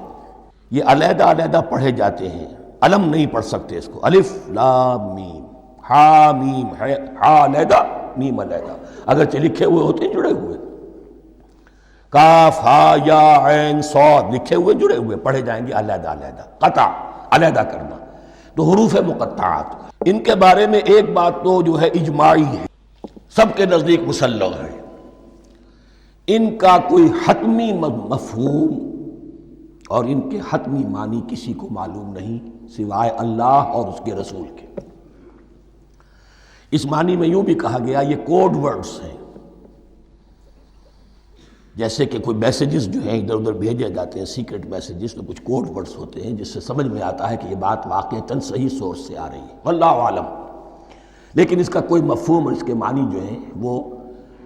B: یہ علیحدہ علیحدہ پڑھے جاتے ہیں، علم نہیں پڑھ سکتے اس کو۔ الف لام میم، ہا میم ہے، ہا علیحدہ میم علیحدہ، اگرچہ لکھے ہوئے ہوتے ہیں جڑے ہوئے، کاف ہا یا عین صاد لکھے ہوئے جڑے ہوئے، پڑھے جائیں گے علیحدہ علیحدہ، قطع علیحدہ کرنا۔ تو حروف مقطعات، ان کے بارے میں ایک بات تو جو ہے اجماعی ہے، سب کے نزدیک مسلم ہے، ان کا کوئی حتمی مفہوم اور ان کے حتمی معنی کسی کو معلوم نہیں سوائے اللہ اور اس کے رسول کے۔ اس معنی میں یوں بھی کہا گیا یہ کوڈ ورڈز ہیں، جیسے کہ کوئی میسیجز جو ہیں ادھر ادھر بھیجے جاتے ہیں، سیکرٹ میسیجز، تو کچھ کوڈ ورڈز ہوتے ہیں جس سے سمجھ میں آتا ہے کہ یہ بات واقعتاً صحیح سورس سے آ رہی ہے، واللہ عالم۔ لیکن اس کا کوئی مفہوم اور اس کے معنی جو ہیں وہ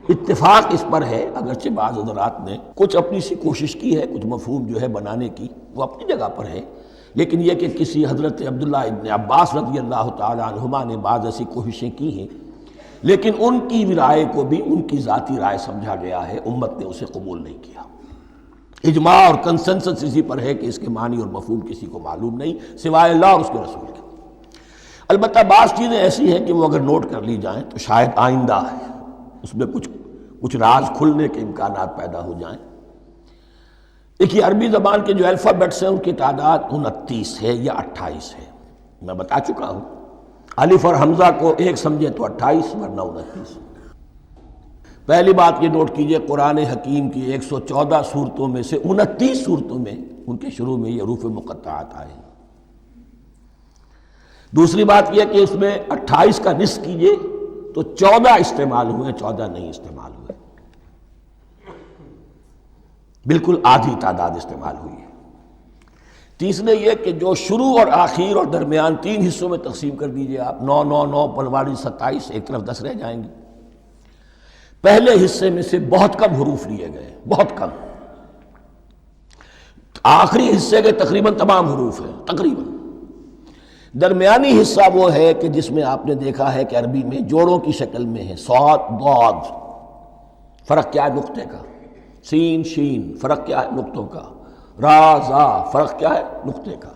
B: اتفاق اس پر ہے، اگرچہ بعض حضرات نے کچھ اپنی سی کوشش کی ہے، کچھ مفہوم جو ہے بنانے کی، وہ اپنی جگہ پر ہے، لیکن یہ کہ کسی حضرت عبداللہ ابن عباس رضی اللہ تعالیٰ عنہما نے بعض ایسی کوششیں کی ہیں، لیکن ان کی رائے کو بھی ان کی ذاتی رائے سمجھا گیا ہے، امت نے اسے قبول نہیں کیا۔ اجماع اور کنسنسس اسی پر ہے کہ اس کے معنی اور مفہوم کسی کو معلوم نہیں سوائے اللہ اور اس کے رسول کے۔ البتہ بعض چیزیں ایسی ہیں کہ وہ اگر نوٹ کر لی جائیں تو شاید آئندہ ہے اس میں کچھ راز کھلنے کے امکانات پیدا ہو جائیں۔ دیکھیے عربی زبان کے جو الفابیٹس ہیں ان کی تعداد 29 ہے یا 28 ہے، میں بتا چکا ہوں۔ الف اور حمزہ کو ایک سمجھے تو 28 ورنہ 29۔ پہلی بات یہ نوٹ کیجئے، قرآن حکیم کی 114 صورتوں میں سے 29 صورتوں میں ان کے شروع میں یہ حروف مقطعات آئے ہیں۔ دوسری بات یہ کہ اس میں 28 کا نصف کیجئے تو 14 استعمال ہوئے، 14 نہیں استعمال ہوئے، بالکل آدھی تعداد استعمال ہوئی ہے۔ تیسرے یہ کہ جو شروع اور آخر اور درمیان 3 حصوں میں تقسیم کر دیجئے آپ، 9 9 9 پلواڑی 27، ایک طرف 10 رہ جائیں گے۔ پہلے حصے میں سے بہت کم حروف لیے گئے، بہت کم، آخری حصے کے تقریباً تمام حروف ہیں تقریباً۔ درمیانی حصہ وہ ہے کہ جس میں آپ نے دیکھا ہے کہ عربی میں جوڑوں کی شکل میں ہے، صاد ضاد، فرق کیا ہے نقطے کا، سین شین فرق کیا ہے نقطوں کا، را زا فرق کیا ہے نقطے کا۔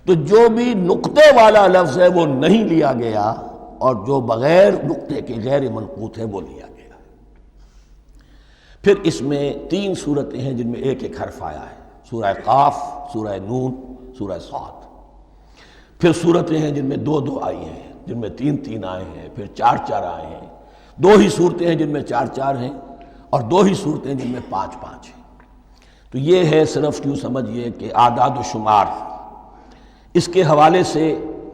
B: تو جو بھی نقطے والا لفظ ہے وہ نہیں لیا گیا، اور جو بغیر نقطے کے غیر منقوط ہے وہ لیا گیا۔ پھر اس میں 3 صورتیں ہیں جن میں ایک ایک حرف آیا ہے، سورہ قاف، سورہ نون، سورہ صاد۔ پھر صورتیں ہیں جن میں 2 2 آئی ہیں، جن میں 3 3 آئے ہیں، پھر 4 4 آئے ہیں، 2 ہی صورتیں ہیں جن میں 4 4 ہیں، اور 2 ہی صورتیں جن میں 5 5 ہیں۔ تو یہ ہے صرف یوں سمجھیے کہ اعداد و شمار۔ اس کے حوالے سے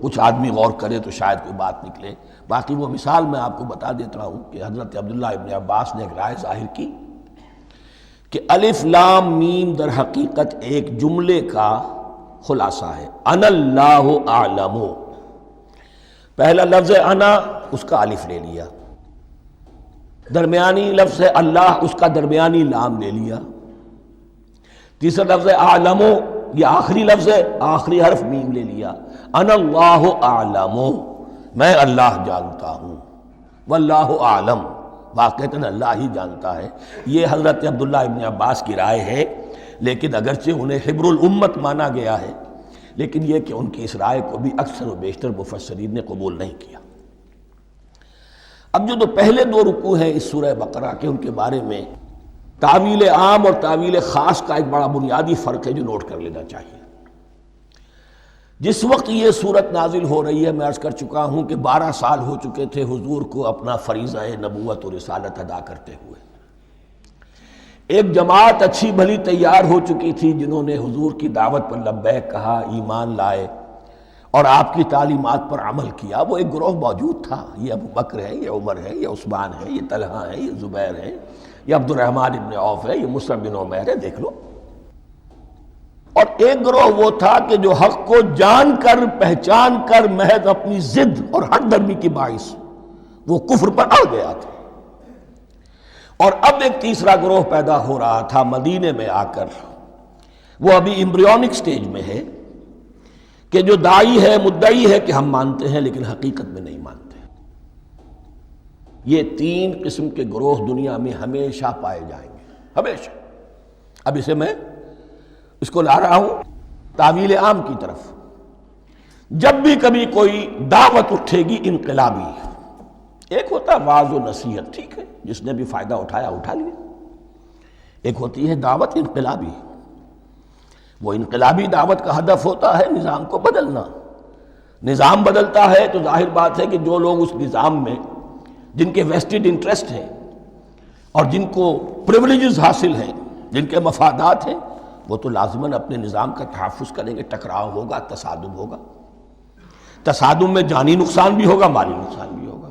B: کچھ آدمی غور کرے تو شاید کوئی بات نکلے۔ باقی وہ مثال میں آپ کو بتا دیتا ہوں کہ حضرت عبداللہ ابن عباس نے ایک رائے ظاہر کی کہ الف لام میم در حقیقت ایک جملے کا خلاصہ ہے، انا اللہ اعلم۔ پہلا لفظ انا، اس کا الف لے لیا، درمیانی لفظ اللہ، اس کا درمیانی لام لے لیا، تیسرا لفظ اعلم، یہ آخری لفظ ہے، آخری حرف میم لے لیا، انا اللہ اعلم، میں اللہ جانتا ہوں، واللہ اعلم، واقعتاً اللہ ہی جانتا ہے۔ یہ حضرت عبداللہ ابن عباس کی رائے ہے، لیکن اگرچہ انہیں حبر الامت مانا گیا ہے، لیکن یہ کہ ان کی اس رائے کو بھی اکثر و بیشتر مفسرین نے قبول نہیں کیا۔ اب جو پہلے 2 رکوع ہیں اس سورہ بقرہ کے، ان کے بارے میں تعویل عام اور تعویل خاص کا ایک بڑا بنیادی فرق ہے جو نوٹ کر لینا چاہیے۔ جس وقت یہ صورت نازل ہو رہی ہے، میں عرض کر چکا ہوں کہ 12 سال ہو چکے تھے حضور کو اپنا فریضہ نبوت و رسالت ادا کرتے ہوئے۔ ایک جماعت اچھی بھلی تیار ہو چکی تھی جنہوں نے حضور کی دعوت پر لبیک کہا، ایمان لائے اور آپ کی تعلیمات پر عمل کیا۔ وہ ایک گروہ موجود تھا، یہ ابو بکر ہے، یہ عمر ہے، یہ عثمان ہے، یہ طلحہ ہے، یہ زبیر ہے، یہ عبد الرحمن ابن عوف ہے، یہ مصعب بن عمیر ہے، دیکھ لو۔ اور ایک گروہ وہ تھا کہ جو حق کو جان کر پہچان کر محض اپنی ضد اور ہٹ درمی کی باعث وہ کفر پر اڑ گیا تھا۔ اور اب ایک تیسرا گروہ پیدا ہو رہا تھا مدینے میں آ کر، وہ ابھی ایمبریونک سٹیج میں ہے، کہ جو داعی ہے، مدعی ہے کہ ہم مانتے ہیں لیکن حقیقت میں نہیں مانتے۔ یہ تین قسم کے گروہ دنیا میں ہمیشہ پائے جائیں گے، ہمیشہ۔ اب اسے میں اس کو لا رہا ہوں تعویل عام کی طرف۔ جب بھی کبھی کوئی دعوت اٹھے گی انقلابی، ایک ہوتا ہے وعظ و نصیحت، ٹھیک ہے، جس نے بھی فائدہ اٹھایا اٹھا لیا۔ ایک ہوتی ہے دعوت انقلابی، وہ انقلابی دعوت کا ہدف ہوتا ہے نظام کو بدلنا۔ نظام بدلتا ہے تو ظاہر بات ہے کہ جو لوگ اس نظام میں جن کے ویسٹڈ انٹرسٹ ہیں اور جن کو پریولیجز حاصل ہیں، جن کے مفادات ہیں، وہ تو لازماً اپنے نظام کا تحفظ کریں گے۔ ٹکراؤ ہوگا، تصادم ہوگا، تصادم میں جانی نقصان بھی ہوگا، مالی نقصان بھی ہوگا۔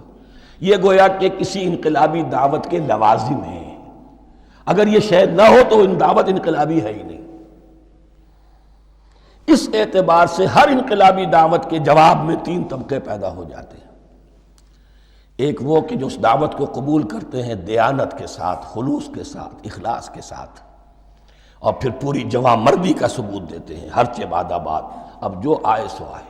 B: یہ گویا کہ کسی انقلابی دعوت کے لوازم ہیں۔ اگر یہ شاید نہ ہو تو دعوت انقلابی ہے ہی نہیں۔ اس اعتبار سے ہر انقلابی دعوت کے جواب میں تین طبقے پیدا ہو جاتے ہیں۔ ایک وہ کہ جو اس دعوت کو قبول کرتے ہیں دیانت کے ساتھ، خلوص کے ساتھ، اخلاص کے ساتھ، اور پھر پوری جواں مردی کا ثبوت دیتے ہیں، ہر چہ بعد آباد، اب جو آئے سو آئے،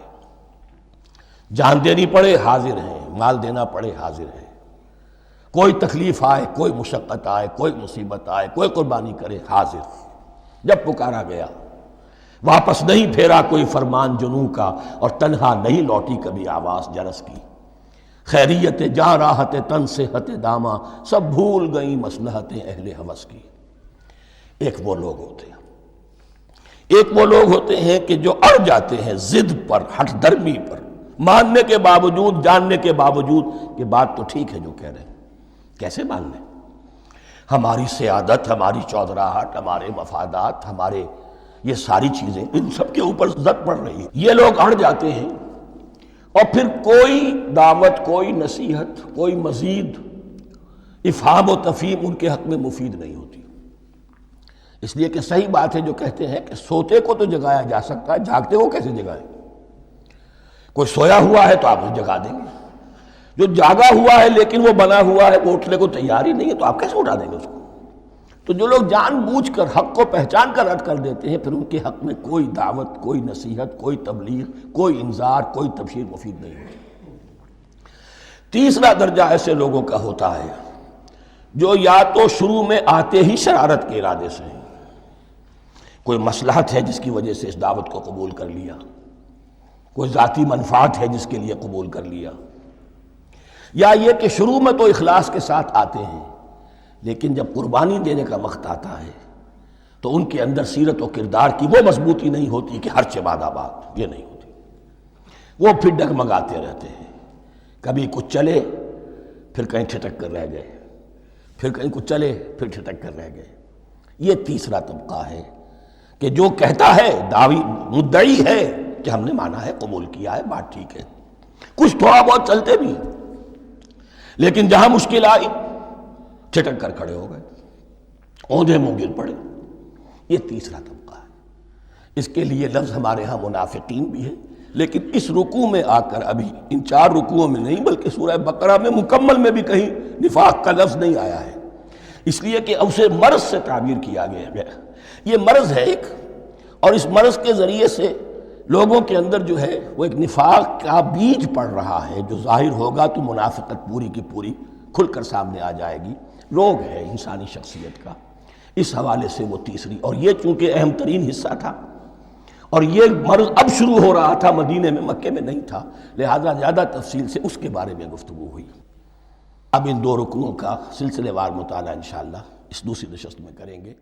B: جان دینی پڑے حاضر ہیں، مال دینا پڑے حاضر ہیں، کوئی تکلیف آئے، کوئی مشقت آئے، کوئی مصیبت آئے، کوئی قربانی کرے حاضر۔ جب پکارا گیا واپس نہیں پھیرا کوئی فرمان جنوں کا، اور تنہا نہیں لوٹی کبھی آواز جرس کی۔ خیریت جاں راحت تن صحت داماں، سب بھول گئیں مصلحتیں اہل ہوس کی۔ ایک وہ لوگ ہوتے ہیں، ایک وہ لوگ ہوتے ہیں کہ جو اڑ جاتے ہیں ضد پر، ہٹ درمی پر، ماننے کے باوجود، جاننے کے باوجود کہ بات تو ٹھیک ہے جو کہہ رہے ہیں، کیسے مان لیں؟ ہماری سیادت، ہماری چودراہٹ، ہمارے مفادات، ہمارے یہ ساری چیزیں، ان سب کے اوپر زد پڑ رہی ہے۔ یہ لوگ اڑ جاتے ہیں، اور پھر کوئی دعوت، کوئی نصیحت، کوئی مزید افہام و تفہیم ان کے حق میں مفید نہیں ہوتی۔ اس لیے کہ صحیح بات ہے جو کہتے ہیں کہ سوتے کو تو جگایا جا سکتا ہے، جاگتے کو کیسے جگائیں؟ کوئی سویا ہوا ہے تو آپ اسے جگا دیں گے، جو جاگا ہوا ہے لیکن وہ بنا ہوا ہے، وہ اٹھنے کو تیار ہی نہیں ہے، تو آپ کیسے اٹھا دیں گے اس کو؟ تو جو لوگ جان بوجھ کر حق کو پہچان کر رد کر دیتے ہیں، پھر ان کے حق میں کوئی دعوت، کوئی نصیحت، کوئی تبلیغ، کوئی انذار، کوئی تبشیر مفید نہیں ہوتی۔ تیسرا درجہ ایسے لوگوں کا ہوتا ہے جو یا تو شروع میں آتے ہی شرارت کے ارادے سے ہیں، کوئی مصلحت ہے جس کی وجہ سے اس دعوت کو قبول کر لیا، کوئی ذاتی منفعت ہے جس کے لیے قبول کر لیا، یا یہ کہ شروع میں تو اخلاص کے ساتھ آتے ہیں لیکن جب قربانی دینے کا وقت آتا ہے تو ان کے اندر سیرت و کردار کی وہ مضبوطی نہیں ہوتی کہ ہر چہ بعد آباد، یہ نہیں ہوتی، وہ پھر ڈگمگاتے رہتے ہیں، کبھی کچھ چلے پھر کہیں ٹھٹک کر رہ گئے، پھر کہیں کچھ چلے پھر ٹھٹک کر رہ گئے۔ یہ تیسرا طبقہ ہے کہ جو کہتا ہے، دعوی مدعی ہے کہ ہم نے مانا ہے، قبول کیا ہے، بات ٹھیک ہے، کچھ تھوڑا بہت چلتے بھی، لیکن جہاں مشکل آئی چھٹک کر کھڑے ہو گئے، اوندھے منہ گر پڑے۔ یہ تیسرا طبقہ ہے۔ اس کے لیے لفظ ہمارے ہاں منافقین بھی ہے، لیکن اس رکوع میں آ کر، ابھی ان 4 رکوعوں میں نہیں بلکہ سورہ بقرہ میں مکمل میں بھی کہیں نفاق کا لفظ نہیں آیا ہے، اس لیے کہ اسے مرض سے تعبیر کیا گیا۔ یہ مرض ہے ایک، اور اس مرض کے ذریعے سے لوگوں کے اندر جو ہے وہ ایک نفاق کا بیج پڑ رہا ہے، جو ظاہر ہوگا تو منافقت پوری کی پوری کھل کر سامنے آ جائے گی۔ روگ ہے انسانی شخصیت کا، اس حوالے سے وہ تیسری، اور یہ چونکہ اہم ترین حصہ تھا، اور یہ مرض اب شروع ہو رہا تھا مدینے میں، مکے میں نہیں تھا، لہذا زیادہ تفصیل سے اس کے بارے میں گفتگو ہوئی۔ اب ان 2 رکوعوں کا سلسلے وار مطالعہ انشاءاللہ اس دوسری نشست میں کریں گے۔